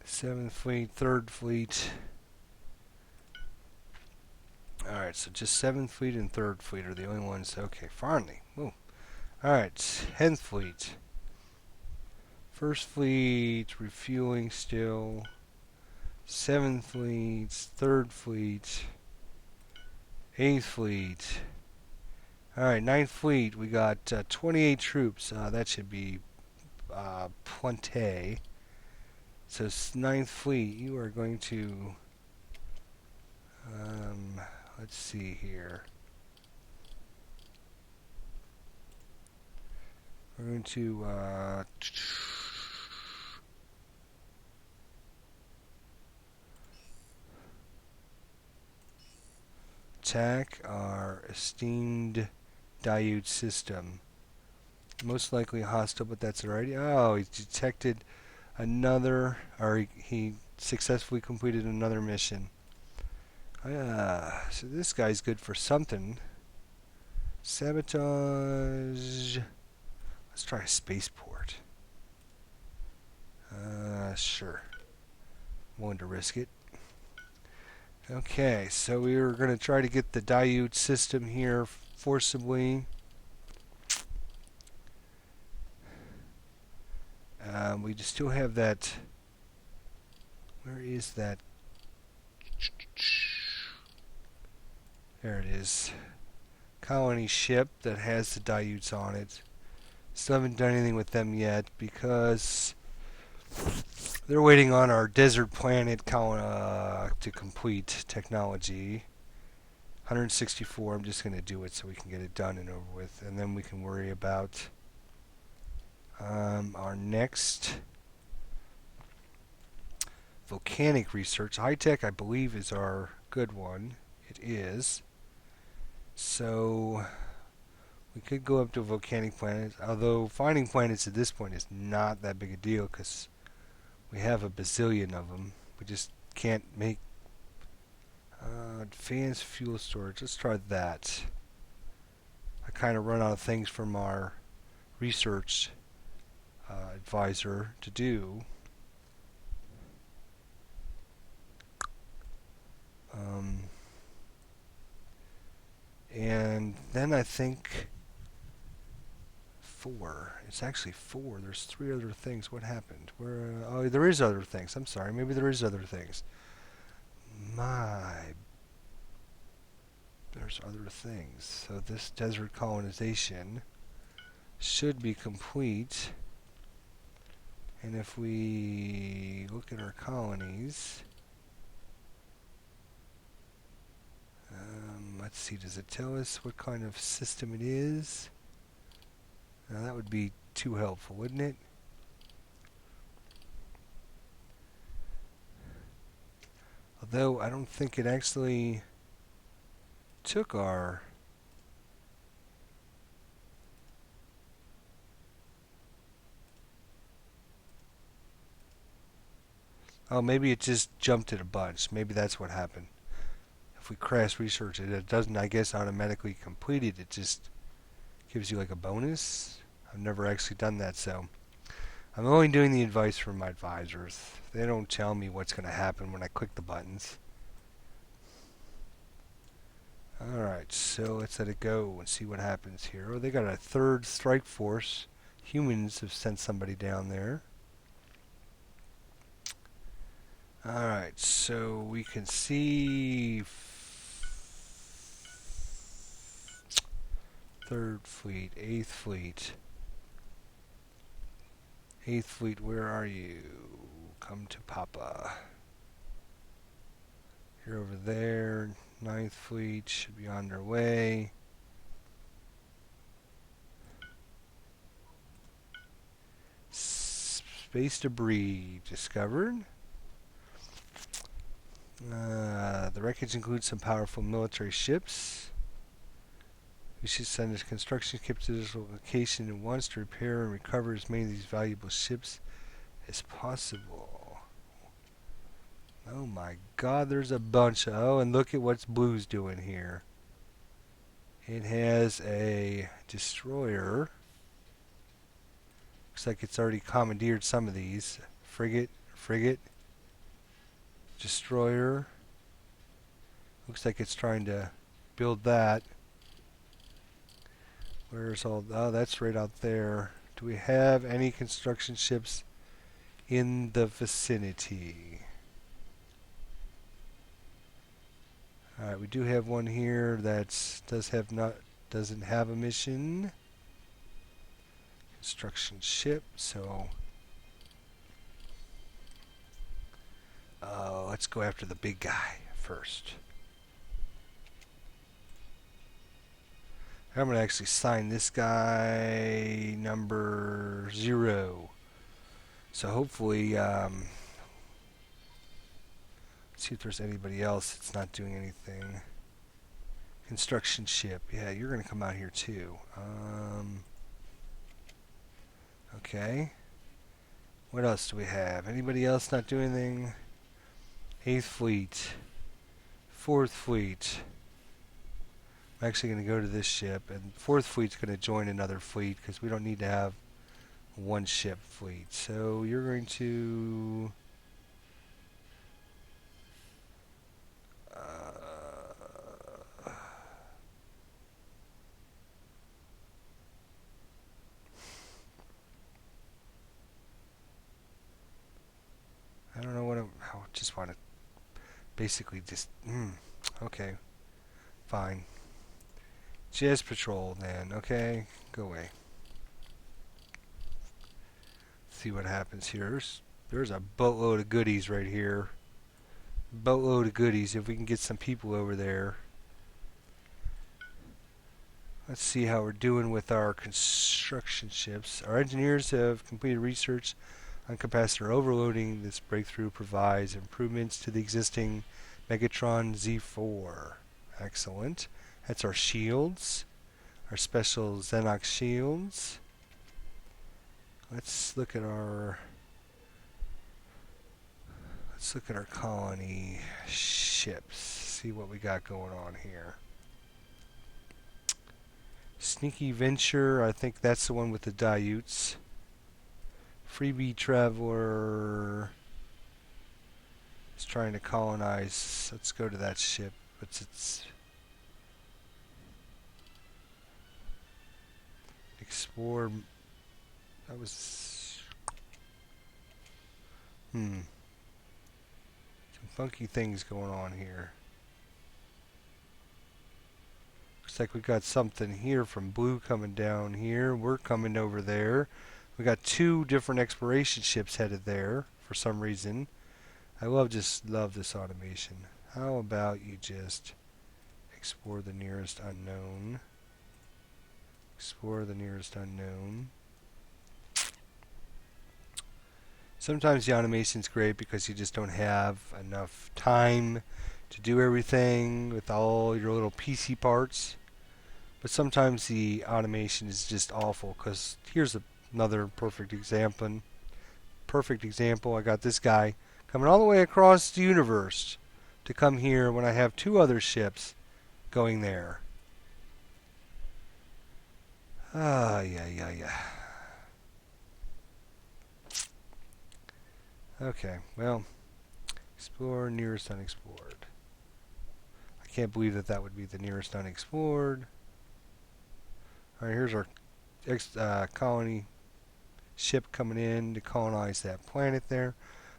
7th Fleet, 3rd Fleet. Alright, so just 7th Fleet and 3rd Fleet are the only ones. Okay, finally. Whoa. Alright, 10th Fleet. 1st Fleet, refueling still. 7th Fleet, 3rd Fleet. 8th Fleet. Alright, 9th Fleet, we got 28 troops. That should be plenty. So 9th Fleet, you are going to, let's see here. We're going to attack our esteemed diode system. Most likely hostile, but that's alright. Oh, he detected another, or he successfully completed another mission. So this guy's good for something. Sabotage. Let's try a spaceport. Sure. Willing to risk it. Okay, so we were going to try to get the diode system here forcibly. We just still have that. Where is that? There it is. Colony ship that has the diodes on it. Still haven't done anything with them yet because they're waiting on our desert planet to complete technology. 164. I'm just going to do it so we can get it done and over with, and then we can worry about our next volcanic research. High tech, I believe, is our good one. It is. So we could go up to volcanic planets, although finding planets at this point is not that big a deal because we have a bazillion of them. We just can't make advanced fuel storage. Let's try that. I kind of run out of things from our research advisor to do. And then I think 4. It's actually 4. There's 3 other things. What happened? Oh, there is other things. I'm sorry. Maybe there is other things. There's other things. So this desert colonization should be complete. And if we look at our colonies, let's see, does it tell us what kind of system it is? Now that would be too helpful, wouldn't it? Although I don't think it actually took our... Oh, maybe it just jumped it a bunch. Maybe that's what happened. If we crash research it, it doesn't, I guess, automatically complete it. It just gives you like a bonus. I've never actually done that, so I'm only doing the advice from my advisors. They don't tell me what's going to happen when I click the buttons. Alright, so let's let it go and see what happens here. Oh, they got a 3rd strike force. Humans have sent somebody down there. Alright, so we can see 3rd Fleet, 8th Fleet. 8th Fleet, where are you? Come to Papa. You're over there. 9th Fleet should be on their way. Space debris discovered. The wreckage includes some powerful military ships. We should send a construction ship to this location at once to repair and recover as many of these valuable ships as possible. Oh my god, there's a bunch of... Oh, and look at what Blue's doing here. It has a destroyer. Looks like it's already commandeered some of these. Frigate, destroyer. Looks like it's trying to build that. Where's all... Oh, that's right out there. Do we have any construction ships in the vicinity? Alright, we do have one here that doesn't have a mission. Construction ship, so... let's go after the big guy first. I'm going to actually sign this guy number 0. So hopefully, see if there's anybody else that's not doing anything. Construction ship. Yeah, you're going to come out here too. Okay. What else do we have? Anybody else not doing anything? 8th Fleet. 4th Fleet. I'm actually going to go to this ship, and 4th Fleet's going to join another fleet because we don't need to have one ship fleet. So you're going to... I don't know what I just want to basically just... okay, fine. Just patrol then, okay? Go away. See what happens here. There's a boatload of goodies right here. Boatload of goodies if we can get some people over there. Let's see how we're doing with our construction ships. Our engineers have completed research on capacitor overloading. This breakthrough provides improvements to the existing Megatron Z4. Excellent. That's our shields. Our special Xenox shields. Let's look at our colony ships. See what we got going on here. Sneaky Venture, I think that's the one with the Diutes. Freebie Traveler is trying to colonize. Let's go to that ship. It's explore. That was some funky things going on here. Looks like we got something here from Blue coming down here. We're coming over there. We got 2 different exploration ships headed there for some reason. I just love this automation. How about you just explore the nearest unknown? Explore the nearest unknown. Sometimes the automation's great because you just don't have enough time to do everything with all your little PC parts. But sometimes the automation is just awful because here's another perfect example. I got this guy coming all the way across the universe to come here when I have 2 other ships going there. Yeah. Okay, well, explore nearest unexplored. I can't believe that would be the nearest unexplored. Alright, here's our colony ship coming in to colonize that planet there.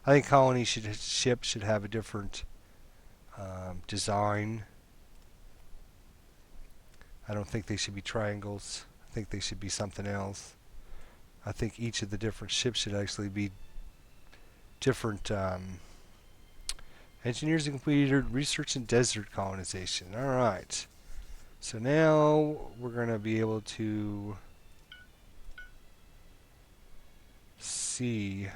I think colony ship should have a different design. I don't think they should be triangles. I think they should be something else. I think each of the different ships should actually be different. Engineers have completed research in desert colonization. Alright. So now we're going to be able to see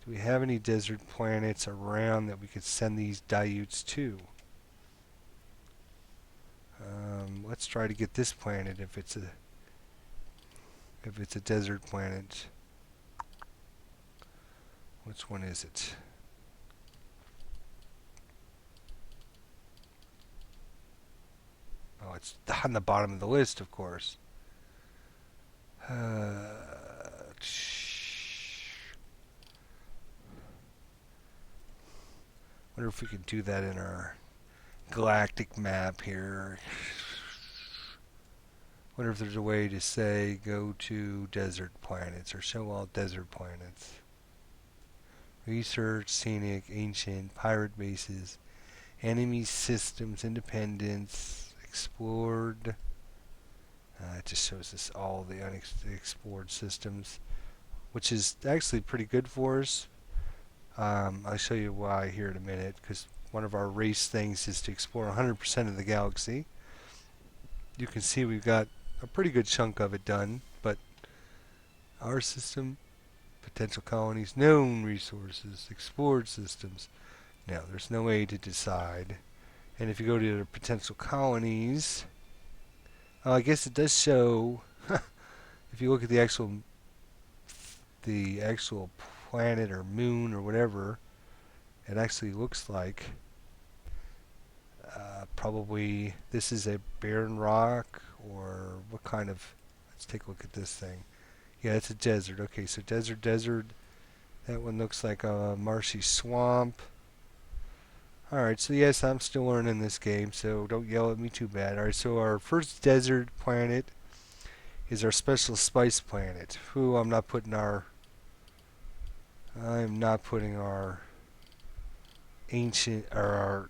do we have any desert planets around that we could send these Diutes to. Let's try to get this planet if it's a desert planet. Which one is it? Oh, it's on the bottom of the list, of course. Wonder if we could do that in our galactic map here. Wonder if there's a way to say go to desert planets or show all desert planets. Research, scenic, ancient, pirate bases, enemy systems, independence, explored. It just shows us all the unexplored systems, which is actually pretty good for us. I'll show you why here in a minute, because one of our race things is to explore 100% of the galaxy. You can see we've got a pretty good chunk of it done, but our system, potential colonies, known resources, explored systems. Now, there's no way to decide. And if you go to the potential colonies, I guess it does show, if you look at the actual planet or moon or whatever, it actually looks like probably this is a barren rock, or what kind of, let's take a look at this thing. Yeah, it's a desert. Okay, so desert. That one looks like a marshy swamp. Alright, so yes, I'm still learning this game, so don't yell at me too bad. Alright, so our first desert planet is our special spice planet. Who I'm not putting our ancient, or our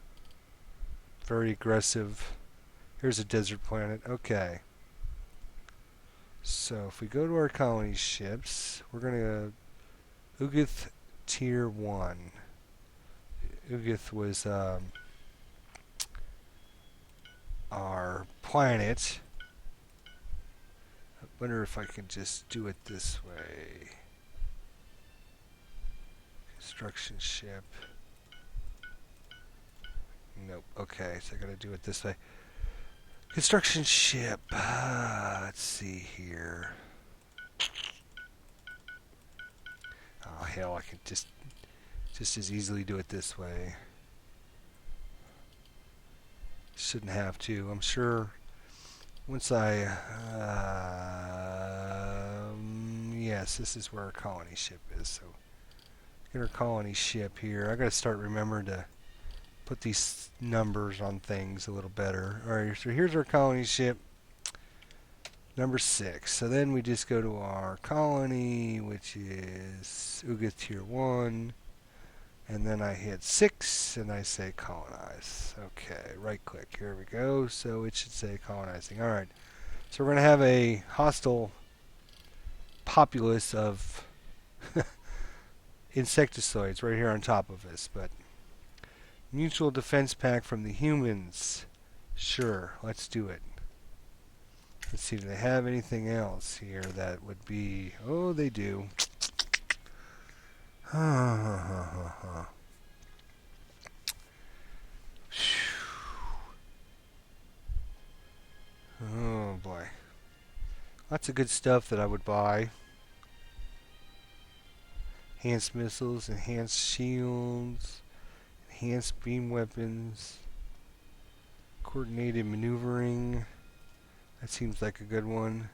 very aggressive. Here's a desert planet. Okay. So if we go to our colony ships, we're going to Ugith Tier 1. Ugith was our planet. I wonder if I can just do it this way. Construction ship. Nope. Okay, so I gotta do it this way. Construction ship. Let's see here. Oh hell, I can just as easily do it this way. Shouldn't have to. I'm sure once I yes, this is where our colony ship is. So get our colony ship here. I gotta start remembering to put these numbers on things a little better. Alright, so here's our colony ship, number 6. So then we just go to our colony, which is Ugith Tier 1, and then I hit 6 and I say colonize. Okay, right click, here we go. So it should say colonizing. Alright, so we're going to have a hostile populace of insectoids right here on top of us, but mutual defense pact from the humans. Sure, let's do it. Let's see, do they have anything else here that would be... Oh, they do. Oh, boy. Lots of good stuff that I would buy. Enhanced missiles, enhanced shields, enhanced beam weapons, coordinated maneuvering. That seems like a good one.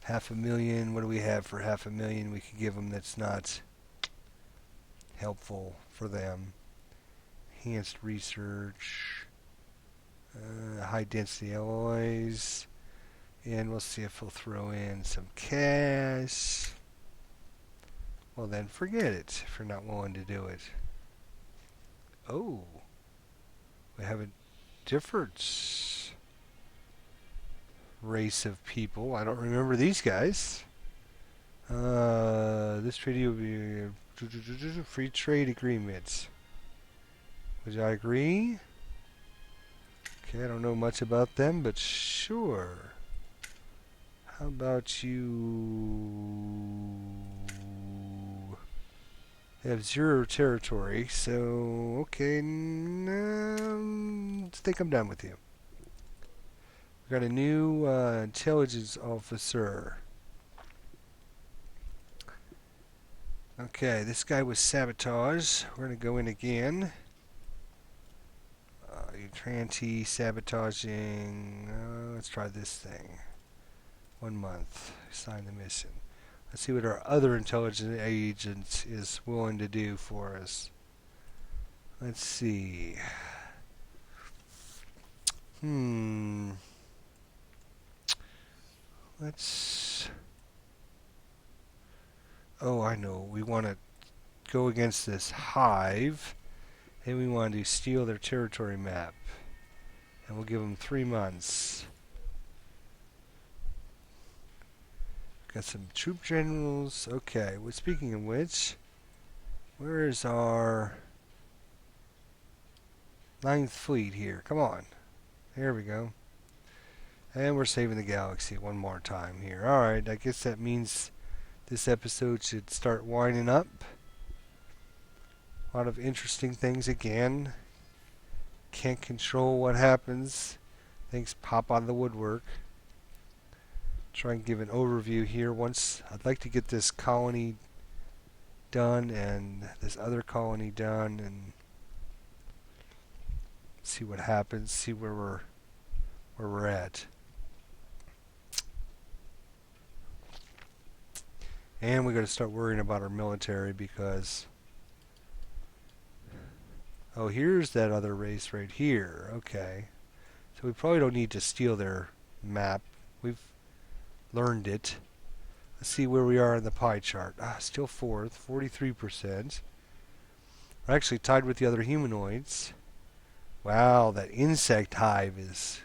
500,000. What do we have for 500,000 we could give them that's not helpful for them? Enhanced research, high density alloys, and we'll see if we'll throw in some cash. Well then, forget it if you're not willing to do it. Oh, we have a different race of people. I don't remember these guys. This treaty will be a free trade agreement. Would I agree? Okay, I don't know much about them, but sure. How about you? They have 0 territory, so okay. I think I'm done with you. We got a new intelligence officer. Okay, this guy was sabotage. We're gonna go in again. Tranty sabotaging. Let's try this thing. 1 month. Sign the mission. Let's see what our other intelligence agent is willing to do for us. Let's see. Let's... Oh, I know. We want to go against this hive, and we want to steal their territory map. And we'll give them 3 months. Got some troop generals. Okay, well, speaking of which, where is our... Ninth Fleet here. Come on. There we go. And we're saving the galaxy one more time here. Alright, I guess that means this episode should start winding up. A lot of interesting things again. Can't control what happens. Things pop out of the woodwork. Try and give an overview here. Once I'd like to get this colony done and this other colony done and see what happens, see where we're at. And we got to start worrying about our military because oh, here's that other race right here. Okay. So we probably don't need to steal their map. We've learned it. Let's see where we are in the pie chart. Still fourth, 43%. We're actually tied with the other humanoids. Wow, that insect hive is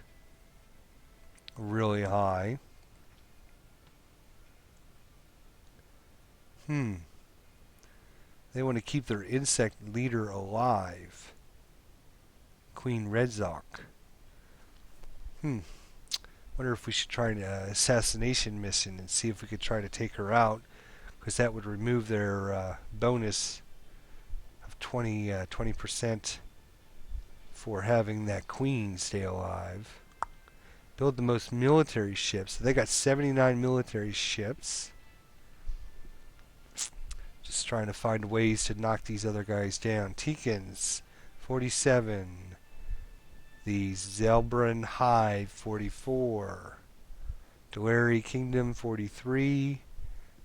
really high. They want to keep their insect leader alive. Queen Redzok. Wonder if we should try an assassination mission and see if we could try to take her out, because that would remove their bonus of 20% for having that queen stay alive. Build the most military ships. So they got 79 military ships. Just trying to find ways to knock these other guys down. Teekins, 47. The Zelbran Hive, 44. Deleri Kingdom, 43.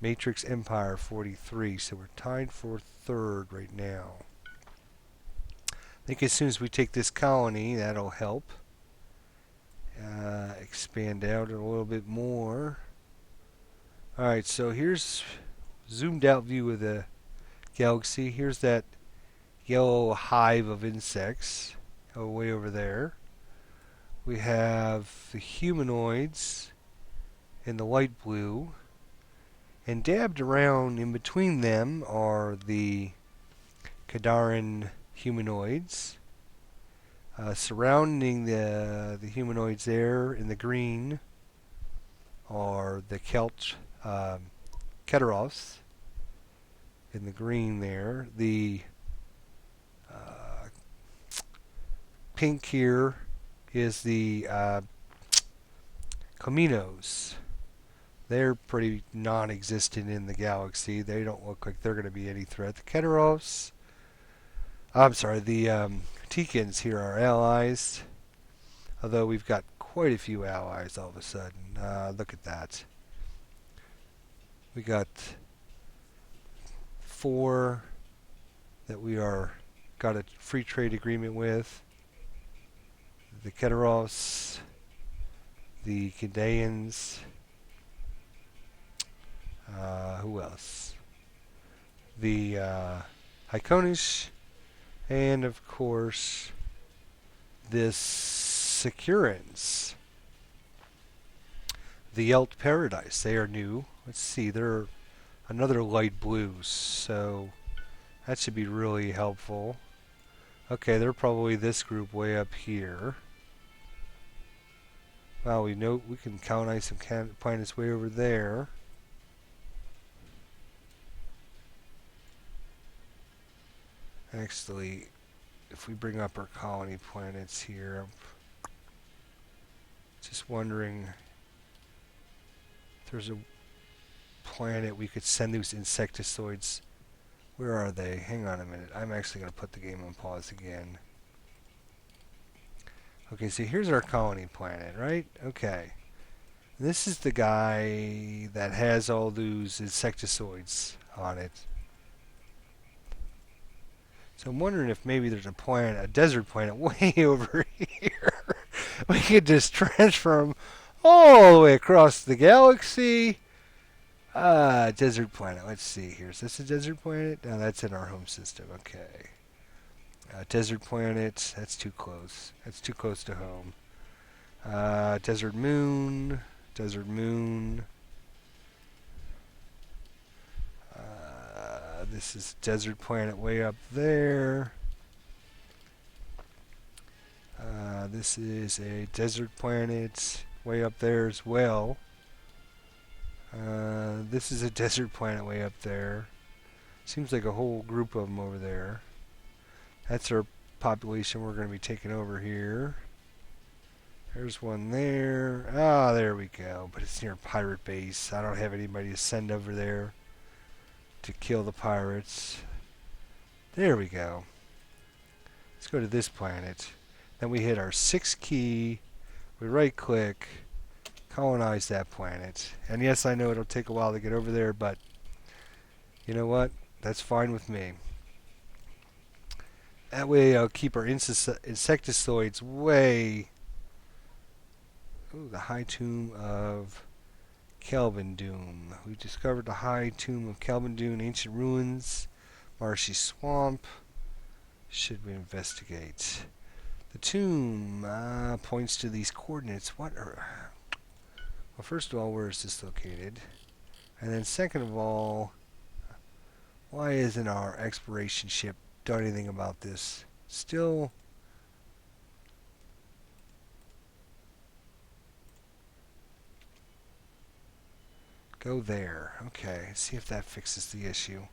Matrix Empire, 43. So we're tied for third right now. I think as soon as we take this colony, that'll help. Expand out a little bit more. Alright, so here's zoomed out view of the galaxy. Here's that yellow hive of insects way over there. We have the humanoids in the light blue, and dabbed around in between them are the Kadaran humanoids. Surrounding the humanoids there in the green are the Keteros in the green there. The pink here is the Cominos. They're pretty non-existent in the galaxy. They don't look like they're going to be any threat. The Keteros, I'm sorry, the Teekins here are allies, although we've got quite a few allies all of a sudden. Look at that. We got 4 that we got a free trade agreement with. The Keteros, the Kidayans, who else? The Iconish, and of course this Securans. The Yelt Paradise, they are new. Let's see, they're another light blue, so that should be really helpful. Okay, they're probably this group way up here. Well, we know we can colonize some planets way over there. Actually, if we bring up our colony planets here, I'm just wondering if there's a planet we could send those insectoids. Where are they? Hang on a minute. I'm actually going to put the game on pause again. Okay, so here's our colony planet, right? Okay. This is the guy that has all those insectoids on it. So I'm wondering if maybe there's a desert planet way over here. We could just transfer them all the way across the galaxy. Desert planet. Let's see here. Is this a desert planet? No, that's in our home system. Okay. Desert planet. That's too close. That's too close to home. Desert moon. Desert moon. This is desert planet way up there. This is a desert planet way up there as well. This is a desert planet way up there. Seems like a whole group of them over there. That's our population we're going to be taking over here. There's one there. Ah, there we go. But it's near a pirate base. I don't have anybody to send over there to kill the pirates. There we go. Let's go to this planet. Then we hit our 6 key. We right click. Colonize that planet. And yes, I know it'll take a while to get over there, but you know what? That's fine with me. That way I'll keep our insectoids way... Ooh, the High Tomb of Kelvin Doom. We discovered the High Tomb of Kelvin Doom, ancient ruins, marshy swamp. Should we investigate? The tomb points to these coordinates. What are... Well, first of all, where is this located? And then second of all, why isn't our exploration ship done anything about this? Still... Go there. Okay, see if that fixes the issue.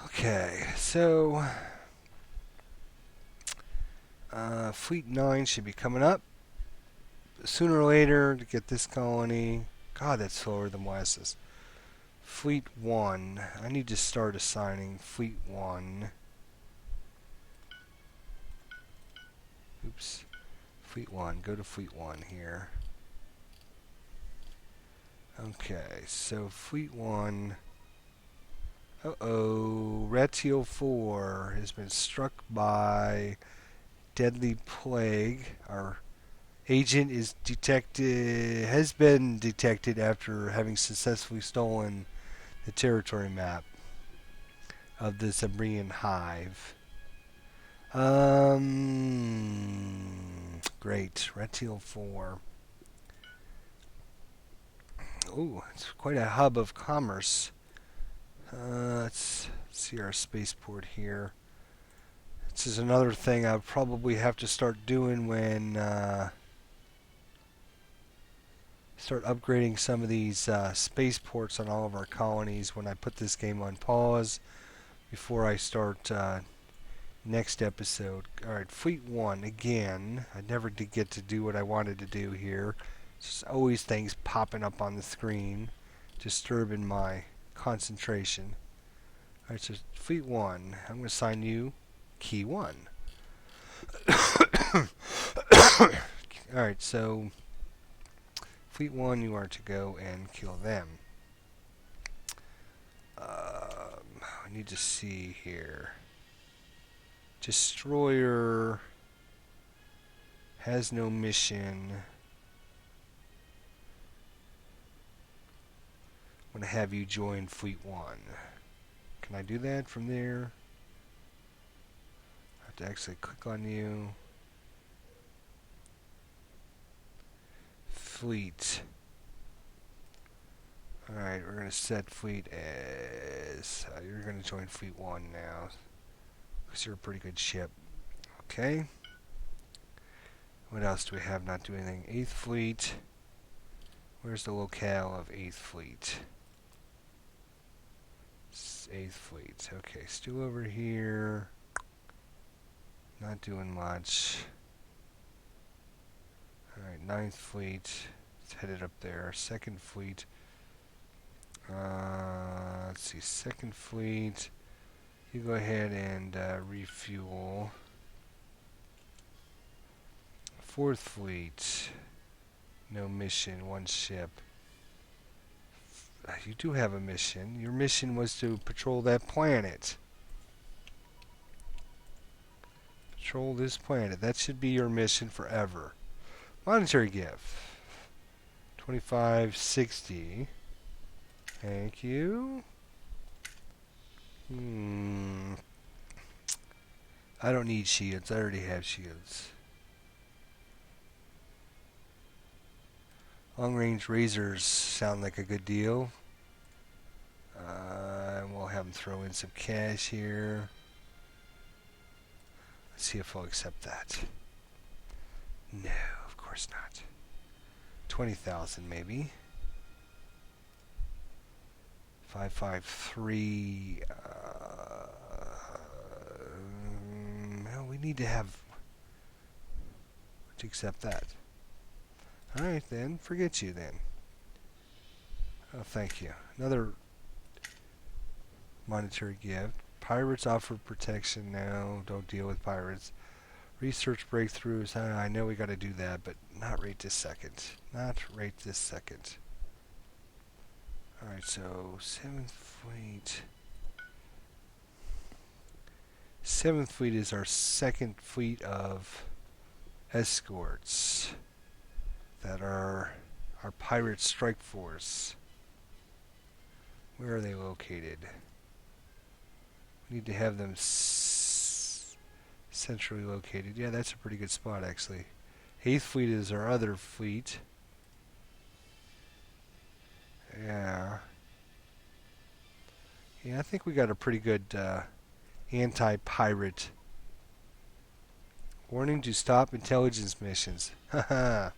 Okay, so... Fleet 9 should be coming up sooner or later to get this colony. God, that's slower than Wes's. Fleet 1. I need to start assigning Fleet 1. Oops. Fleet 1. Go to Fleet 1 here. Okay, so Fleet 1. Uh-oh. Ratio 4 has been struck by deadly plague. Our agent is has been detected after having successfully stolen the territory map of the Zambrian hive. Great. Ratio 4. Ooh, it's quite a hub of commerce. Let's see our spaceport here. This is another thing I'll probably have to start doing when start upgrading some of these spaceports on all of our colonies when I put this game on pause before I start next episode. Alright, Fleet 1 again. I never did get to do what I wanted to do here. There's always things popping up on the screen disturbing my concentration. Alright, so Fleet 1. I'm going to assign you Key 1. Alright, so Fleet 1, you are to go and kill them. I need to see here. Destroyer has no mission. I'm going to have you join Fleet 1. Can I do that from there? I have to actually click on you. Fleet. Alright, we're going to set Fleet as... you're going to join Fleet 1 now. Because you're a pretty good ship. Okay. What else do we have not doing anything? 8th Fleet. Where's the locale of 8th Fleet? 8th Fleet. Okay, still over here. Not doing much. Alright, 9th Fleet. It's headed up there. 2nd Fleet. Let's see. 2nd Fleet. You go ahead and refuel. 4th Fleet. No mission. 1 ship. You do have a mission. Your mission was to patrol that planet. Patrol this planet. That should be your mission forever. Monetary gift. 2560. Thank you. I don't need shields. I already have shields. Long-range razors sound like a good deal. We'll have them throw in some cash here. Let's see if I'll accept that. No, of course not. 20,000 maybe. 553. Well, we need to have to accept that. Alright then, forget you then. Oh, thank you. Another monetary gift. Pirates offer protection now. Don't deal with pirates. Research breakthroughs. I know we got to do that, but not right this second. Not right this second. Alright, so 7th Fleet. 7th Fleet is our second fleet of escorts that are our pirate strike force. Where are they located? We need to have them centrally located. Yeah, that's a pretty good spot, actually. 8th Fleet is our other fleet. Yeah. Yeah, I think we got a pretty good anti-pirate. Warning to stop intelligence missions. Haha.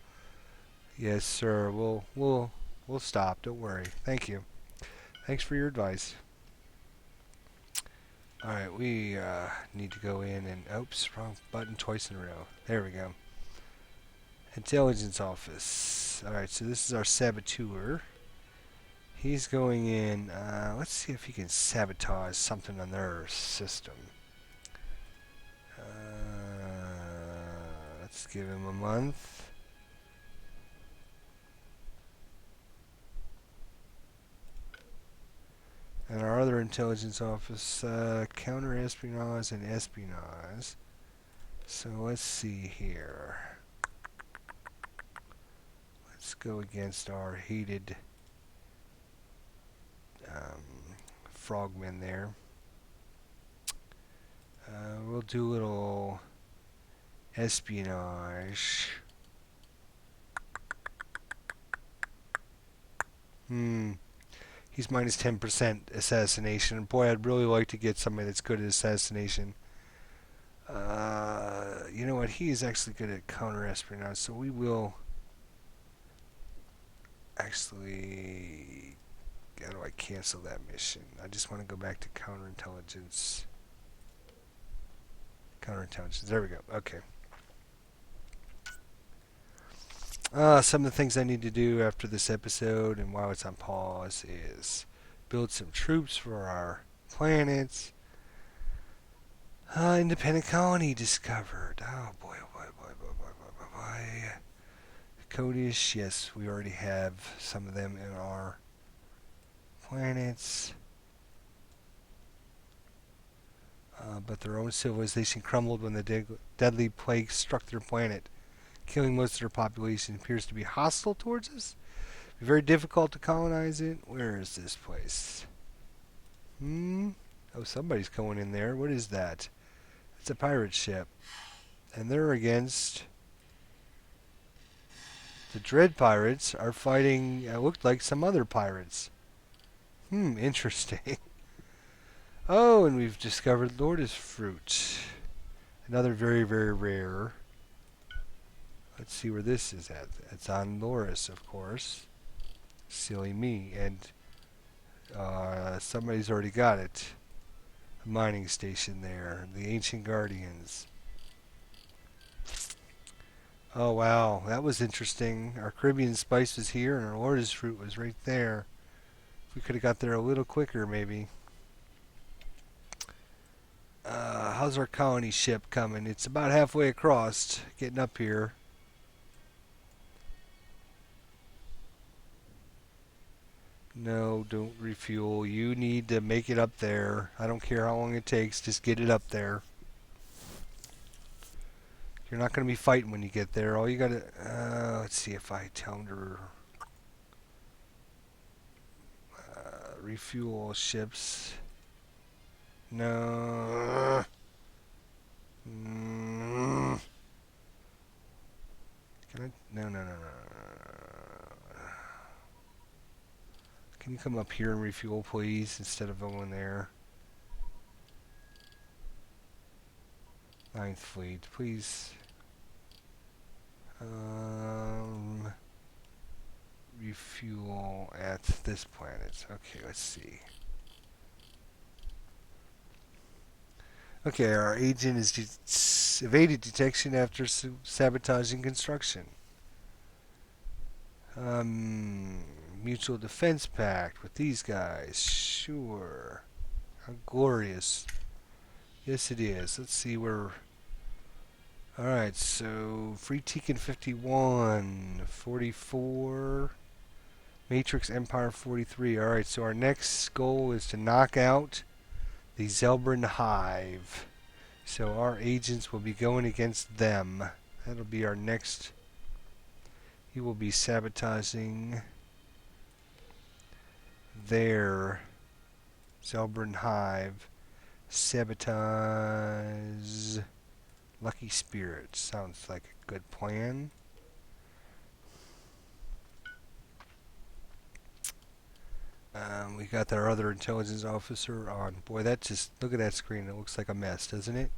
Yes, sir. We'll stop. Don't worry. Thank you. Thanks for your advice. Alright, we need to go in and... Oops, wrong button twice in a row. There we go. Intelligence office. Alright, so this is our saboteur. He's going in... let's see if he can sabotage something on their system. Let's give him a month. And our other intelligence office, counter-espionage and espionage. So let's see here. Let's go against our hated frogmen there. We'll do a little espionage. He's minus 10% assassination. Boy, I'd really like to get somebody that's good at assassination. You know what? He is actually good at counter-espionage, so we will actually... How do I cancel that mission? I just want to go back to counterintelligence. Counterintelligence. There we go. Okay. Some of the things I need to do after this episode and while it's on pause is build some troops for our planets. Independent colony discovered. Oh boy, oh boy, boy, boy, boy, boy, boy, boy. Codish, yes, we already have some of them in our planets. But their own civilization crumbled when the deadly plague struck their planet, killing most of their population. It appears to be hostile towards us. Be very difficult to colonize it. Where is this place? Oh, somebody's going in there. What is that? It's a pirate ship. And they're against... The Dread Pirates are fighting, it looked like some other pirates. Interesting. Oh, and we've discovered Lourdes fruit. Another very, very rare. Let's see where this is at. It's on Loris, of course. Silly me. And somebody's already got it. A mining station there. The Ancient Guardians. Oh, wow. That was interesting. Our Caribbean spice was here, and our Lourdes fruit was right there. We could have got there a little quicker, maybe. How's our colony ship coming? It's about halfway across, getting up here. No, don't refuel. You need to make it up there. I don't care how long it takes. Just get it up there. You're not going to be fighting when you get there. All you got to... let's see if I tell them to... refuel ships. No. Can I? No. Can you come up here and refuel, please, instead of going there? Ninth Fleet, please. Refuel at this planet. Okay, let's see. Okay, our agent is evaded detection after sabotaging construction. Mutual defense pact with these guys. Sure. How glorious. Yes, it is. Let's see where. Alright, so Free Tekken 51, 44, Matrix Empire 43. Alright, so our next goal is to knock out the Zelbrin Hive. So our agents will be going against them. That'll be our next. He will be sabotaging their Zelbrin Hive. Sabotage Lucky Spirits. Sounds like a good plan. We got our other intelligence officer on. Boy, that just, look at that screen. It looks like a mess, doesn't it?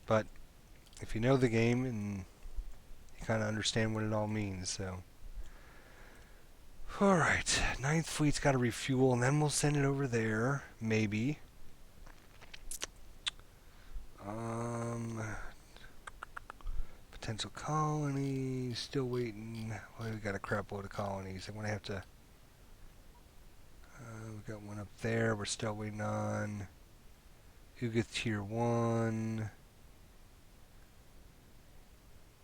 But if you know the game, and you kind of understand what it all means, so. Alright, Ninth Fleet's got to refuel, and then we'll send it over there. Maybe. Potential colonies, still waiting. Well, we got a crap load of colonies. I'm going to have to. We got one up there. We're still waiting on. Ugath Tier 1.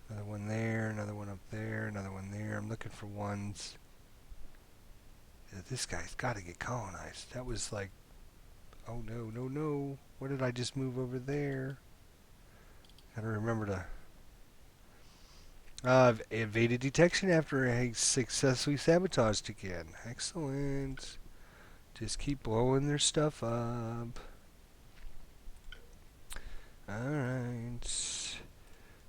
Another one there. Another one up there. Another one there. I'm looking for ones. This guy's got to get colonized. That was like. Oh no, no, no. What did I just move over there? Gotta remember to. Evaded detection after I successfully sabotaged again. Excellent. Just keep blowing their stuff up. Alright.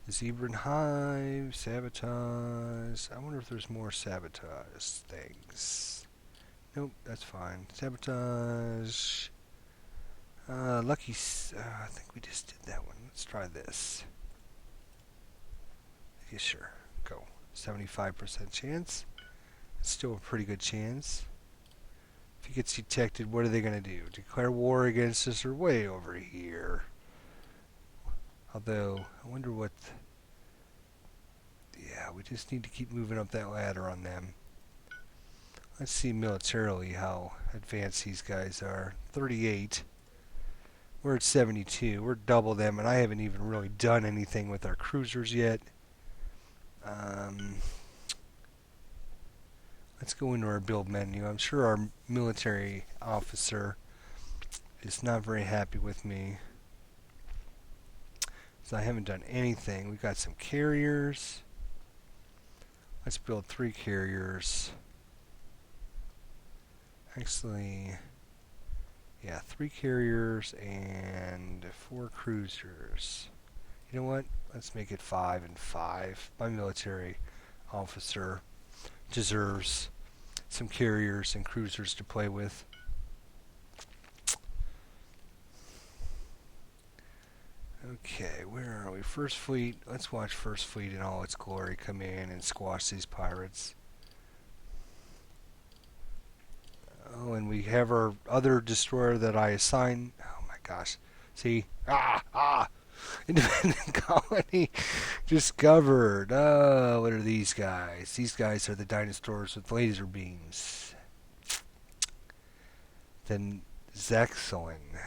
Zebran Hive, sabotage. I wonder if there's more sabotage things. Nope, that's fine. Sabotage. Lucky. I think we just did that one. Let's try this. Yeah, sure. Go. 75% chance. It's still a pretty good chance. If he gets detected, what are they going to do? Declare war against us or way over here? Although, I wonder what. Yeah, we just need to keep moving up that ladder on them. Let's see militarily how advanced these guys are. 38. We're at 72. We're double them, and I haven't even really done anything with our cruisers yet. Let's go into our build menu. I'm sure our military officer is not very happy with me. So I haven't done anything. We've got some carriers. Let's build 3 carriers. Actually, yeah, 3 carriers and 4 cruisers. You know what? Let's make it 5 and 5. My military officer deserves some carriers and cruisers to play with. Okay, where are we? First Fleet. Let's watch First Fleet in all its glory come in and squash these pirates. Oh, and we have our other destroyer that I assign. Oh my gosh. See? Independent colony discovered. Oh, what are these guys? These guys are the dinosaurs with laser beams. Then Zexilin.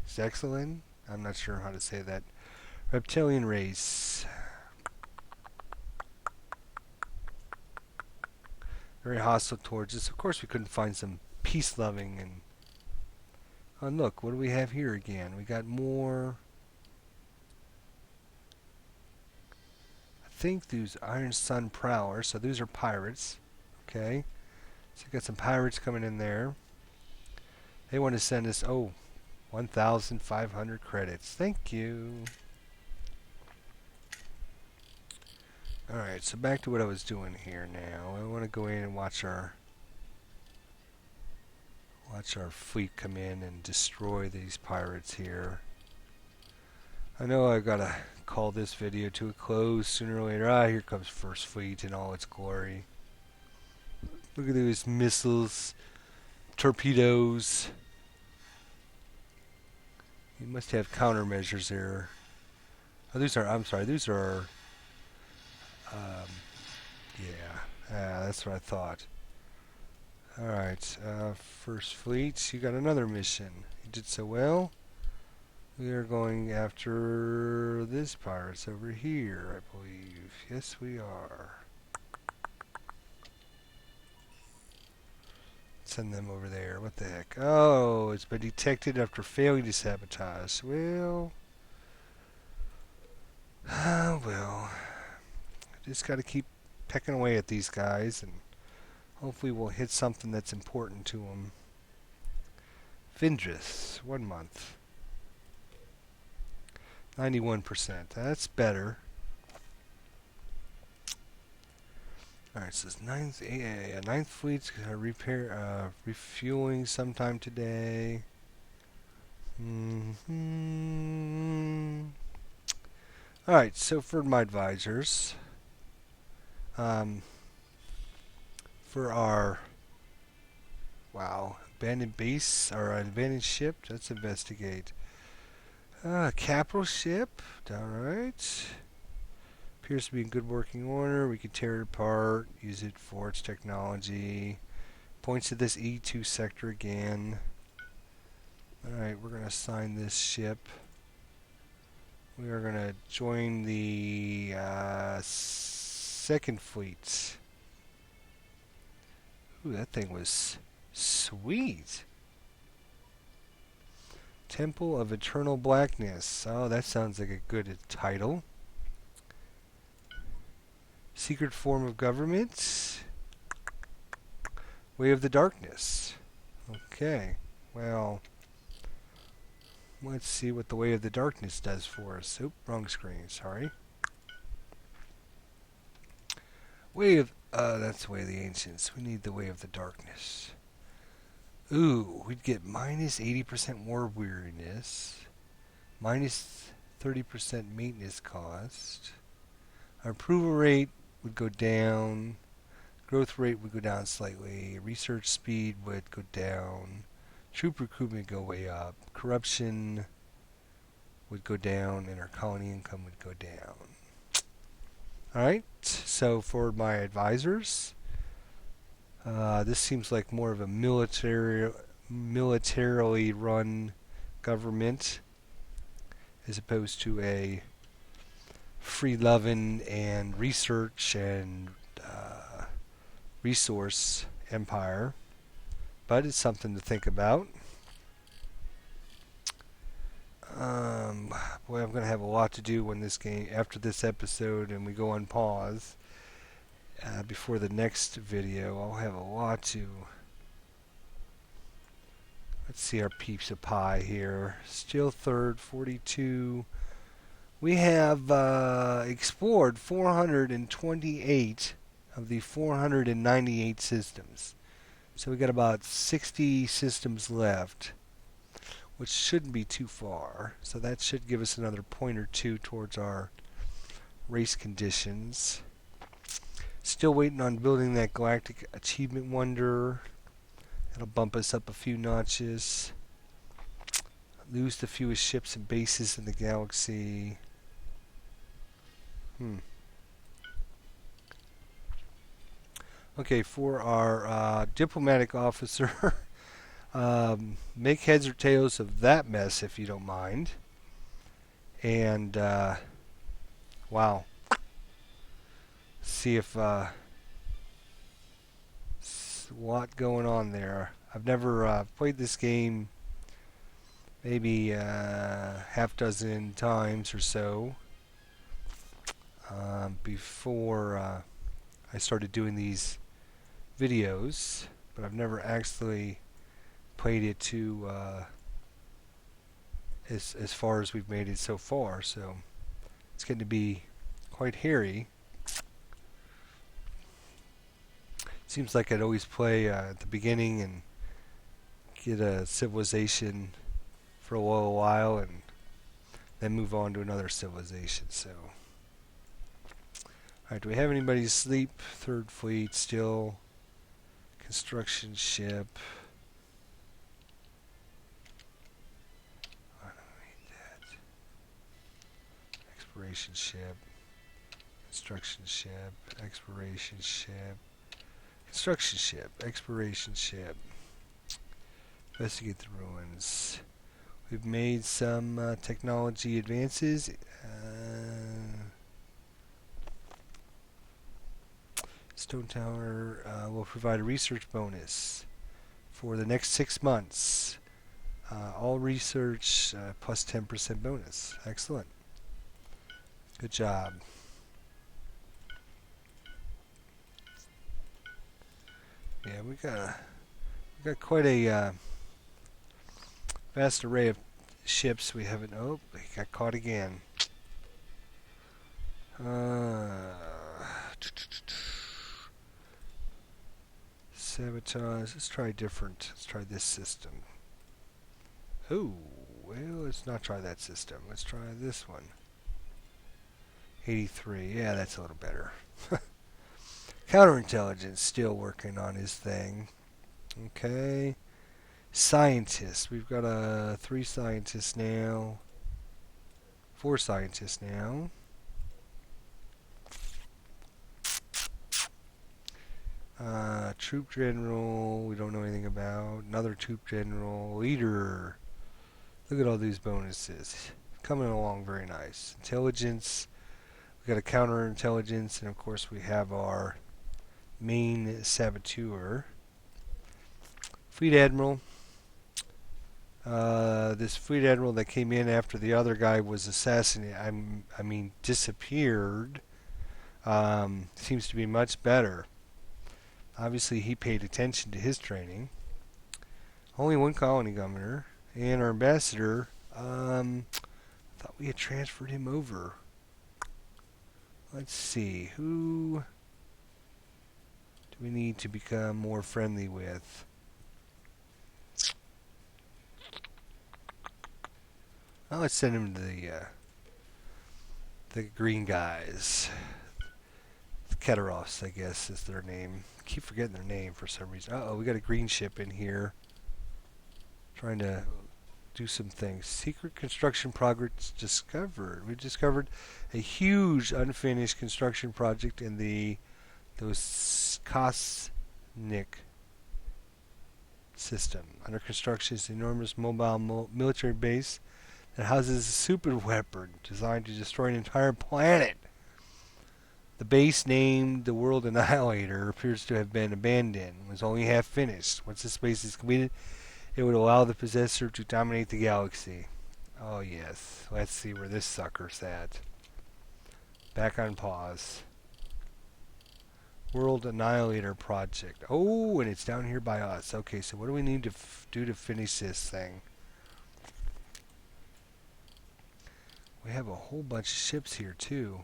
Zexilin? I'm not sure how to say that. Reptilian race. Very hostile towards us. Of course, we couldn't find some peace-loving and. Oh, look, what do we have here again? We got more. I think these Iron Sun Prowlers. So these are pirates. Okay. So we got some pirates coming in there. They want to send us, 1,500 credits. Thank you. Alright, so back to what I was doing here now. I want to go in and watch our Watch our fleet come in and destroy these pirates here. I know I've got to call this video to a close sooner or later. Ah, here comes First Fleet in all its glory. Look at those missiles, torpedoes. You must have countermeasures there. Oh, these are, I'm sorry, these are, um, yeah, that's what I thought. Alright, First Fleet, you got another mission. You did so well. We are going after this pirates over here, I believe. Yes, we are. Send them over there. What the heck? Oh, it's been detected after failing to sabotage. Well, well. Just got to keep pecking away at these guys, and hopefully we'll hit something that's important to them. Vindris, 1 month. 91%. That's better. Alright, so it's ninth fleet's refueling sometime today. Alright, so for my advisors, for our abandoned base, our abandoned ship, let's investigate. Capital ship, alright. Appears to be in good working order. We can tear it apart, use it for its technology. Points to this E2 sector again. Alright, we're going to assign this ship. We are going to join the second fleet. Ooh, that thing was sweet. Temple of Eternal Blackness. Oh, that sounds like a good title. Secret form of government. Way of the Darkness. Okay, well, let's see what the Way of the Darkness does for us. Oop, wrong screen, sorry. That's the Way of the Ancients. We need the Way of the Darkness. Ooh, we'd get minus 80% war weariness, minus 30% maintenance cost. Our approval rate would go down. Growth rate would go down slightly. Research speed would go down. Troop recruitment would go way up. Corruption would go down, and our colony income would go down. Alright, so for my advisors, this seems like more of a militarily run government as opposed to a free-loving and research and resource empire. But it's something to think about. Boy, I'm going to have a lot to do when this game, after this episode, and we go on pause. Before the next video, I'll have a lot to. Let's see our peeps of pie here. Still third, 42. We have explored 428 of the 498 systems. So we got about 60 systems left, which shouldn't be too far. So that should give us another point or two towards our race conditions. Still waiting on building that Galactic Achievement Wonder. That'll bump us up a few notches. Lose the fewest ships and bases in the galaxy. Okay, for our diplomatic officer, make heads or tails of that mess if you don't mind. And, wow. See if, a lot going on there. I've never played this game maybe half dozen times or so before I started doing these videos, but I've never actually played it to as far as we've made it so far, so it's getting to be quite hairy. Seems like I'd always play at the beginning and get a civilization for a little while and then move on to another civilization. So, alright, do we have anybody asleep? Third fleet still. Construction ship. I don't need that. Exploration ship. Construction ship. Exploration ship. Construction ship. Exploration ship. Investigate the ruins. We've made some technology advances. Stone Tower will provide a research bonus for the next 6 months. All research plus 10% bonus. Excellent. Good job. Yeah, we got quite a vast array of ships. We haven't. Oh, he got caught again. Sabotage. Let's try different. Let's try this system. Oh, well, let's not try that system. Let's try this one. 83. Yeah, that's a little better. Counterintelligence, still working on his thing. Okay. Scientists. We've got 3 scientists now. 4 scientists now. Troop general, we don't know anything about. Another troop general. Leader. Look at all these bonuses. Coming along very nice. Intelligence. We got a counterintelligence, and of course we have our main saboteur. Fleet admiral. This fleet admiral that came in after the other guy was assassinated. I mean, disappeared. Seems to be much better. Obviously, he paid attention to his training. Only 1 colony governor. And our ambassador, I thought we had transferred him over. Let's see, who do we need to become more friendly with? Well, let's send him to the green guys. The Keteros, I guess, is their name. I keep forgetting their name for some reason. Uh-oh, we got a green ship in here. Trying to do some things. Secret construction progress discovered. We discovered a huge unfinished construction project in those Kosnik system. Under construction is an enormous mobile military base that houses a super weapon designed to destroy an entire planet. The base, named the World Annihilator, appears to have been abandoned. It was only half finished. Once this base is completed, it would allow the possessor to dominate the galaxy. Oh yes. Let's see where this sucker's at. Back on pause. World Annihilator Project. Oh, and it's down here by us. Okay, so what do we need to do to finish this thing? We have a whole bunch of ships here too.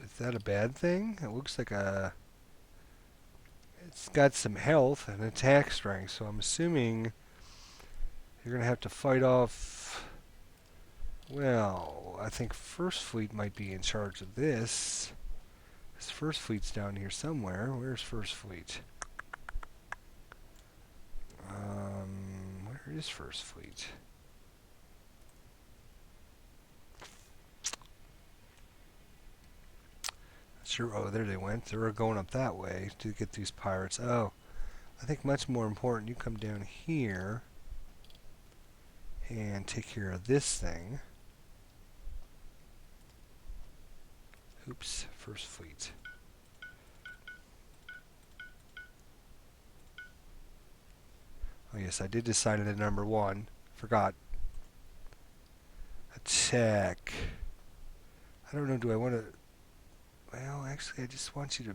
Is that a bad thing? It looks like it's got some health and attack strength, so I'm assuming you're going to have to fight off. Well, I think First Fleet might be in charge of this. This First Fleet's down here somewhere. Where's First Fleet? Where is First Fleet? Sure. Oh, there they went. They were going up that way to get these pirates. Oh, I think much more important, you come down here and take care of this thing. Oops, First Fleet. Oh yes, I did decide at number 1. Forgot. Attack. I don't know, do I want to... Well, actually, I just want you to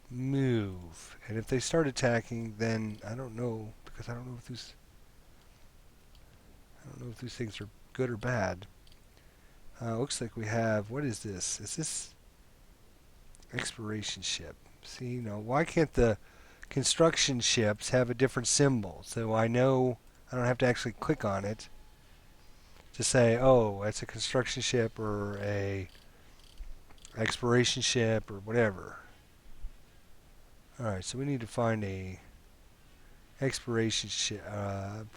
move. And if they start attacking, then I don't know, because I don't know if these things are good or bad. Looks like we have, what is this? Is this exploration ship? See, why can't the construction ships have a different symbol? So I know I don't have to actually click on it to say, oh, it's a construction ship or a exploration ship or whatever. Alright, so we need to find a exploration ship. I'm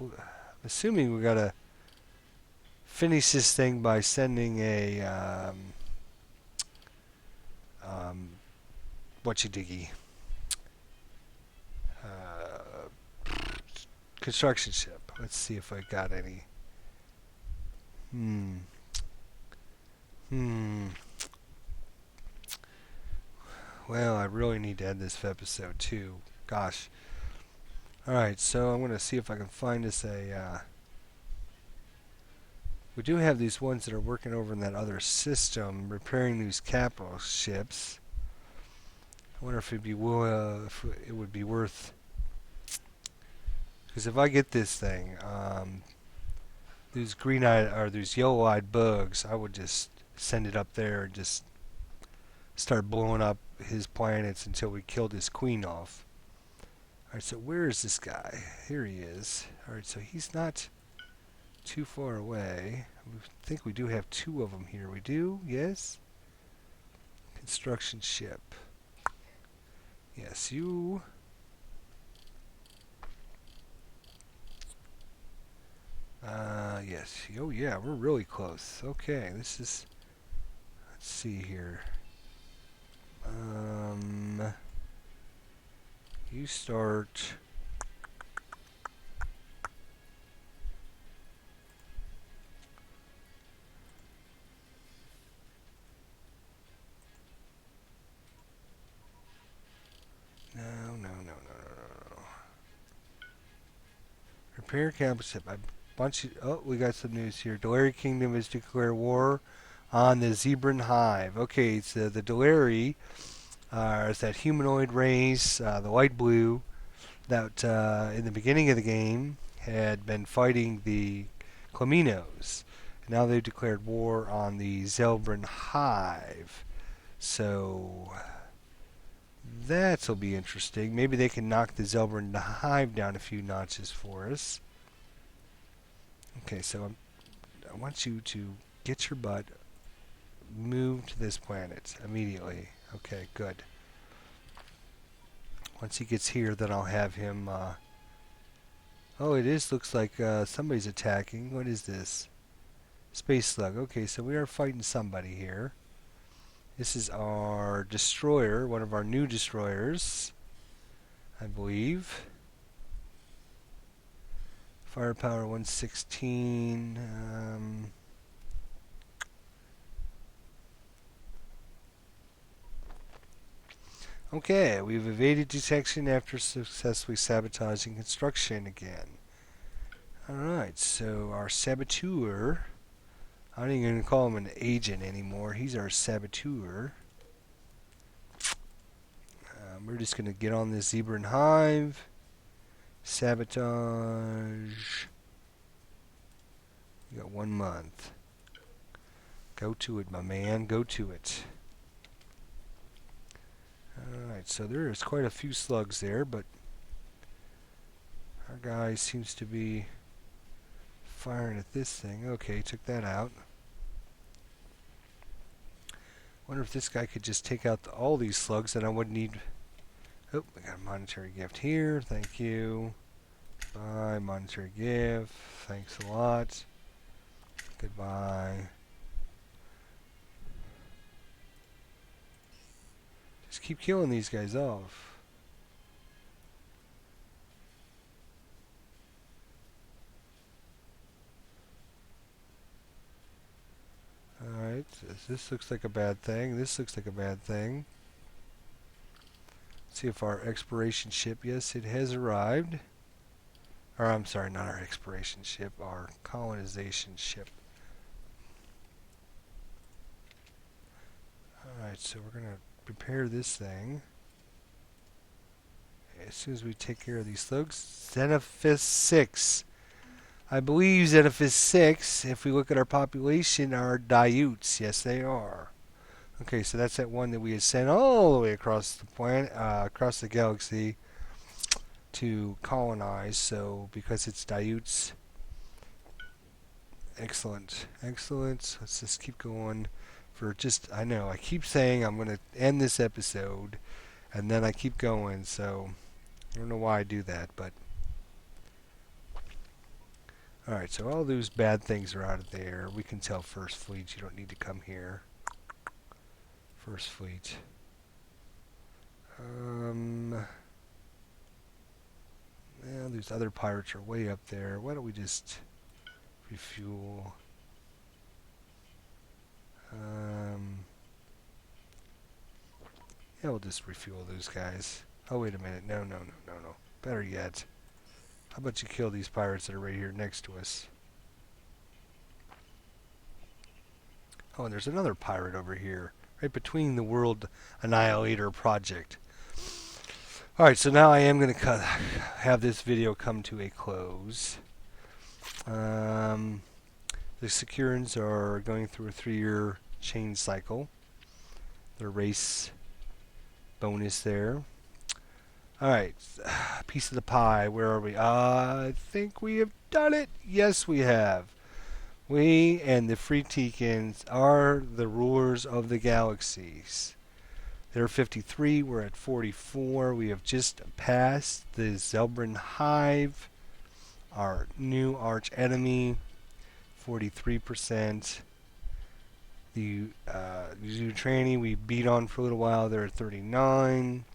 assuming we gotta finish this thing by sending a whatcha-diggy construction ship. Let's see if I got any. Hmm. Hmm. Well, I really need to end this episode too. Gosh. Alright, so I'm going to see if I can find us a... we do have these ones that are working over in that other system, repairing these capital ships. I wonder if if it would be worth... Because if I get this thing, these green-eyed or these yellow-eyed bugs, I would just send it up there and just start blowing up his planets until we killed his queen off. Alright, so where is this guy? Here he is. Alright, so he's not too far away. I think we do have two of them here. We do? Yes? Construction ship. Yes, you... yes. Oh, yeah, we're really close. Okay, this is... Let's see here. You start... No, no, no, no, no, no, no. Repair capital ship. Oh, we got some news here. Delary Kingdom has declared war on the Zebran Hive. Okay, it's the Delary is that humanoid race, the light blue, that in the beginning of the game had been fighting the Cleminos. Now they've declared war on the Zelbran Hive. So that'll be interesting. Maybe they can knock the Zelbran Hive down a few notches for us. Okay, so I want you to get your butt moved to this planet immediately. Okay, good. Once he gets here, then I'll have him... oh, it is. Looks like somebody's attacking. What is this? Space Slug. Okay, so we are fighting somebody here. This is our destroyer, one of our new destroyers, I believe. Firepower 116. Okay, we've evaded detection after successfully sabotaging construction again. Alright, so our saboteur, I don't even call him an agent anymore, he's our saboteur. We're just going to get on this Zebran Hive, sabotage. You got 1 month. Go to it, my man, go to it. Alright, so there is quite a few slugs there, but our guy seems to be firing at this thing. Okay, took that out. Wonder if this guy could just take out all these slugs that I wouldn't need. Oh, I got a monetary gift here. Thank you. Bye, monetary gift. Thanks a lot. Goodbye. Just keep killing these guys off. Alright, this looks like a bad thing. This looks like a bad thing. Let's see if our exploration ship, yes, it has arrived. Or, I'm sorry, not our exploration ship, our colonization ship. Alright, so we're going to prepare this thing. As soon as we take care of these slugs. Xenophis 6. I believe Xenophis 6, if we look at our population, are Daiutes. Yes, they are. Okay, so that's that one that we had sent all the way across the planet, across the galaxy to colonize. So because it's Daiutes, excellent, excellent. Let's just keep going. I know I keep saying I'm going to end this episode, and then I keep going. So I don't know why I do that, but all right. So all those bad things are out of there. We can tell First Fleet you don't need to come here. First Fleet. Well, these other pirates are way up there. Why don't we just refuel? Yeah, we'll just refuel those guys. Oh, wait a minute. No, no, no, no, no. Better yet. How about you kill these pirates that are right here next to us? Oh, and there's another pirate over here, right between the World Annihilator project. Alright, so now I am going to have this video come to a close. The Securans are going through a 3-year change cycle. Their race bonus there. Alright, piece of the pie. Where are we? I think we have done it. Yes, we have. We and the Free Teekans are the rulers of the galaxies. They're 53. We're at 44. We have just passed the Zelbran Hive, our new arch enemy. 43%. The Zutrani we beat on for a little while. They're at 39.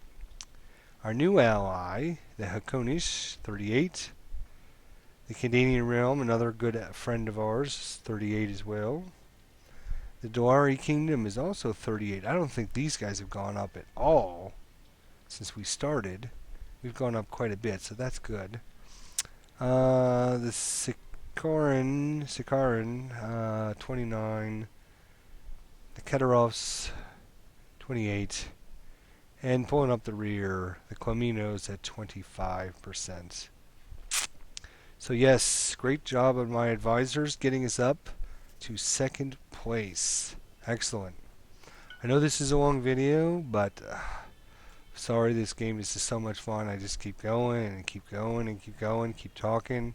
Our new ally, the Hakonish, 38. The Canadian Realm, another good friend of ours, 38 as well. The Doari Kingdom is also 38. I don't think these guys have gone up at all since we started. We've gone up quite a bit, so that's good. The Sikaran, 29. The Keterovs, 28. And pulling up the rear, the Clominos at 25%. So yes, great job of my advisors getting us up to second place. Excellent. I know this is a long video, but sorry, this game is just so much fun. I just keep going and keep going and keep going, keep talking,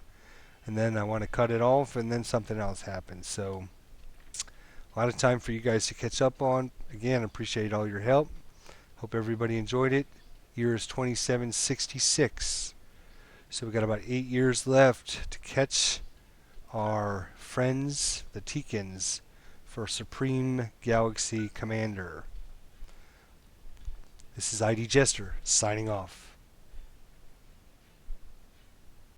and then I want to cut it off, and then something else happens. So a lot of time for you guys to catch up on. Again, appreciate all your help. Hope everybody enjoyed it. Year is 2766. So we got about 8 years left to catch our friends, the Teekans, for Supreme Galaxy Commander. This is ID Jester, signing off.